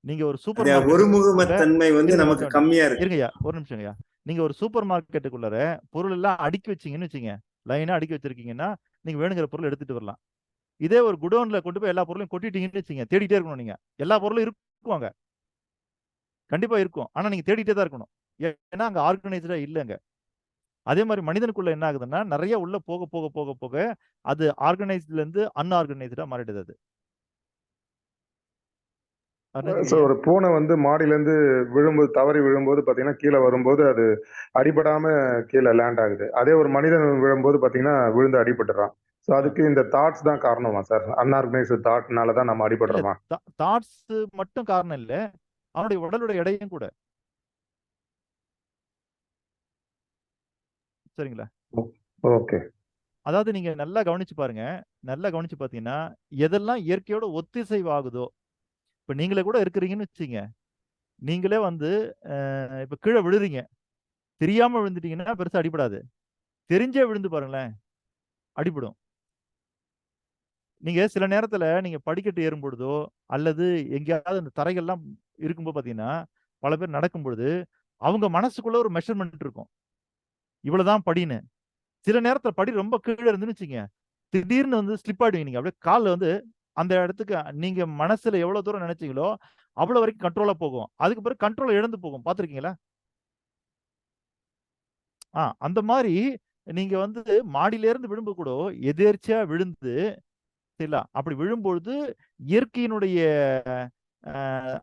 நீங்க ஒரு சூப்பர் ஒருமுகத்தன்மை வந்து நமக்கு கம்மியா இருக்கு. இருங்கய்யா, ஒரு நிமிஷம் ஐயா. நீங்க ஒரு சூப்பர் மார்க்கெட்டுக்குள்ளார பொருள் எல்லாம் அடுக்கி வச்சீங்கன்னு வச்சுங்க, லைனா அடுக்கி வச்சிருக்கீங்கன்னா நீங்க வேணுங்கிற பொருள் எடுத்துட்டு வரலாம். இதே ஒரு குடோன்ல கொண்டு போய் எல்லா பொருளையும் கொட்டிட்டீங்கன்னு வச்சுங்க, தேடிட்டே இருக்கணும். நீங்க எல்லா பொருளும் இருக்குவாங்க, கண்டிப்பா இருக்கும், ஆனா நீங்க தேடிட்டே தான் இருக்கணும். ஏன்னா அங்க ஆர்கனைஸ்டா இல்லைங்க. அதே மாதிரி மனிதனுக்குள்ள என்ன ஆகுதுன்னா, நிறைய உள்ள போக போக போக போக அது ஆர்கனைஸ்ட்ல இருந்து அன்ஆர்கனைஸ்டா மாறிடுது. அது ஒரு பூனை வந்து மாடியில இருந்து விழும்போது, தவறி விழும்போது பாத்தீங்கன்னா கீழே வரும்போது அது அடிபடாம கீழே லேண்ட் ஆகுது. அதே ஒரு மனிதன் விழும்போது பாத்தீங்கன்னா விழுந்து அடிபட்டுறான். ஸோ அதுக்கு இந்த தாட்ஸ் தான் காரணமா சார்? அன்ஆர்கனைஸ்டு தாட்னால தான் நம்ம அடிபடுறோமா? தாட்ஸ் மட்டும் காரணம் இல்ல, அவனுடைய உடலுடைய எடையும் கூட. சரிங்களா? ஓகே. அதாவது நீங்க நல்லா கவனிச்சு பாருங்க, நல்லா கவனிச்சு பாத்தீங்கன்னா எதெல்லாம் இயற்கையோட ஒத்திசைவாகுதோ, இப்ப நீங்களே கூட இருக்கிறீங்கன்னு வச்சுங்க, நீங்களே வந்து இப்ப கீழே விழுறீங்க, தெரியாம விழுந்துட்டீங்கன்னா பெருசா அடிபடாது, தெரிஞ்சே விழுந்து பாருங்களேன் அடிபடும். நீங்க சில நேரத்துல நீங்க படிக்கட்டு ஏறும் பொழுதோ அல்லது எங்கேயாவது அந்த தரைகள்லாம் இருக்கும்போது பாத்தீங்கன்னா, பல பேர் நடக்கும் பொழுது அவங்க மனசுக்குள்ள ஒரு மெஷர்மெண்ட் இருக்கும், இவ்வளவுதான் படின்னு. சில நேரத்துல படி ரொம்ப கீழே இருந்துன்னு வச்சுங்க, திடீர்னு வந்து ஸ்லிப் ஆயிடுவீங்க. நீங்க அப்படியே காலில் வந்து அந்த இடத்துக்கு நீங்க மனசுல எவ்வளவு தூரம் நினைச்சீங்களோ அவ்வளவு வரைக்கும் கண்ட்ரோலா போகும். அதுக்கு பிறகு கண்ட்ரோல் இழந்து போகும். பார்த்துருக்கீங்களா? அந்த மாதிரி நீங்க வந்து மாடியில இருந்து விழும்பு கூட எதேர்ச்சியா விழுந்து, சரிங்களா? அப்படி விழும்பொழுது இயற்கையினுடைய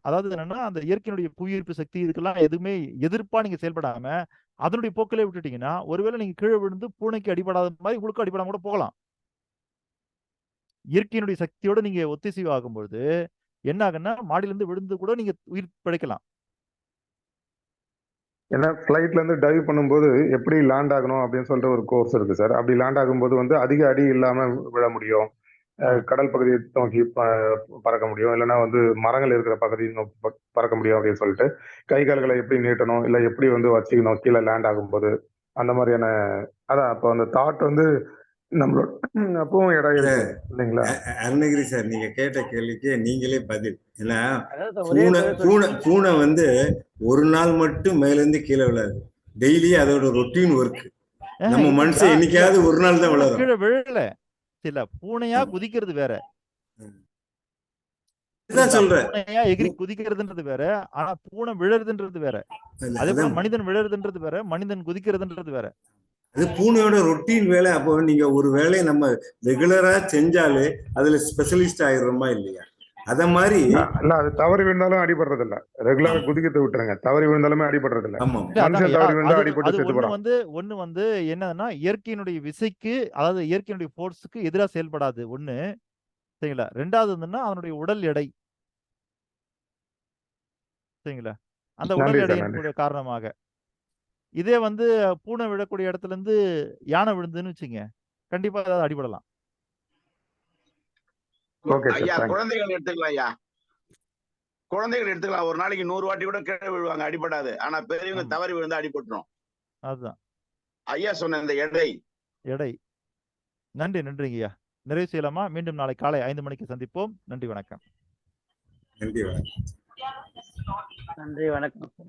அதாவது என்னன்னா, அந்த இயற்கையினுடைய புவியீர்ப்பு சக்தி இதுக்கெல்லாம் எதுவுமே எதிர்ப்பா நீங்க செயல்படாம அதனுடைய போக்கிலே விட்டுட்டீங்கன்னா, ஒருவேளை நீங்க கீழே விழுந்து பூனைக்கு அடிபடாத மாதிரி உங்களுக்கு அடிபடாம கூட போகலாம். இயற்கையினுடைய சக்தியோட நீங்க ஒத்திசைவு ஆகும்பொழுது என்ன ஆகுன்னா, மாடியில இருந்து விழுந்து கூட நீங்க உயிர் பிழைக்கலாம். ஏன்னா ஃபிளைட்ல இருந்து டைவ் பண்ணும்போது எப்படி லேண்ட் ஆகணும் அப்படின்னு சொல்லிட்டு ஒரு கோர்ஸ் இருக்கு சார். அப்படி லேண்ட் ஆகும்போது வந்து அதிக அடி இல்லாம விழ முடியும், கடல் பகுதியை நோக்கி பறக்க முடியும், இல்லைன்னா வந்து மரங்கள் இருக்கிற பகுதியை நோக்கி பறக்க முடியும் அப்படின்னு சொல்லிட்டு கை கால்களை எப்படி நீட்டணும், இல்லை எப்படி வந்து வச்சுக்கணும் கீழே லேண்ட் ஆகும்போது, அந்த மாதிரியான அதான் அப்போ அந்த தாட் வந்து நம்மளோட அப்பவும் இடம் இருக்கு இல்லைங்களா? அருணகிரி சார் நீங்க கேட்ட கேள்விக்கு நீங்களே பதில். ஏன்னா அதாவது ஒரே பூனை பதில் பூனை சொல்லிட்டீங்க. பூனை வந்து ஒரு நாள் மட்டும் மேல இருந்து கீழே விழாது. டெய்லி அதோட ரொட்டீன் ஒர்க். நம்ம இல்லைங்கய்யா, மனுஷன் இல்ல என்னைக்காவது ஒரு நாள் தான் பூனை விழறோம். கீழே விழல. இல்ல பூனையா குதிக்கிறது வேற. இதுதான் சரிங்களா? சொல்றேன். பூனையா எகிரி குதிக்கிறதுன்றது வேற, ஆனா பூனை விழறதுன்றது வேற. அதே போல அதான் மனிதன் விழறதுன்றது வேற, மனிதன் குதிக்கிறதுன்றது வேற. அது பூனையோட ரொட்டீன் வேலை. அப்போ நீங்க ஒரு வேலையை நம்ம ரெகுலரா செஞ்சாலே அதுல ஸ்பெஷலிஸ்ட் ஆயிடுறோமா இல்லையா? அத மாதிரி இல்ல அது தவறி விழுந்தாலும் அடிபடுறது இல்ல. ரெகுலரா குதிக்கிறத விட்டுருங்க, தவறி விழுந்தாலுமே அடிபடுறது இல்ல. ஆமா. இல்ல மனுஷன் அதாங்கய்யா, தவறி விழுந்தா அது அடிபட்டு அது செத்து போறான். ஒண்ணு வந்து என்னன்னா இயற்கையினுடைய விசைக்கு, அதாவது இயற்கையினுடைய ஃபோர்ஸுக்கு எதிராக செயல்படாது ஒண்ணு. சரிங்களா? ரெண்டாவது வந்துன்னா அதனுடைய உடல் எடை. சரிங்களா? அந்த உடல் நன்றி சார், எடையின் நன்றி. கூட காரணமாக. இதே வந்து பூனை விழக்கூடிய இடத்துல இருந்து யானை விழுந்துன்னு வச்சுங்க, கண்டிப்பா ஏதாவது அடிபடலாம். ஓகே சார், ஐயா தேங்க்ஸ். குழந்தைகள் எடுத்துக்கலாம் ஐயா. குழந்தைகள் எடுத்துக்கலாம். ஒரு நாளைக்கு 100 வாட்டி கூட கீழே விழுவாங்க, அடிபடாது. ஆனா பெரியவங்க ஆமா, தவறி விழுந்தா அடிபட்டுரும். அதுதான் ஐயா சொன்ன இந்த எடை. எடை. நன்றிங்கய்யா. நிறைவு செய்யலாமா? மீண்டும் நாளை காலை 5 மணிக்கு சந்திப்போம். நன்றி, வணக்கம். நன்றி வணக்கம். நன்றி, வணக்கம்.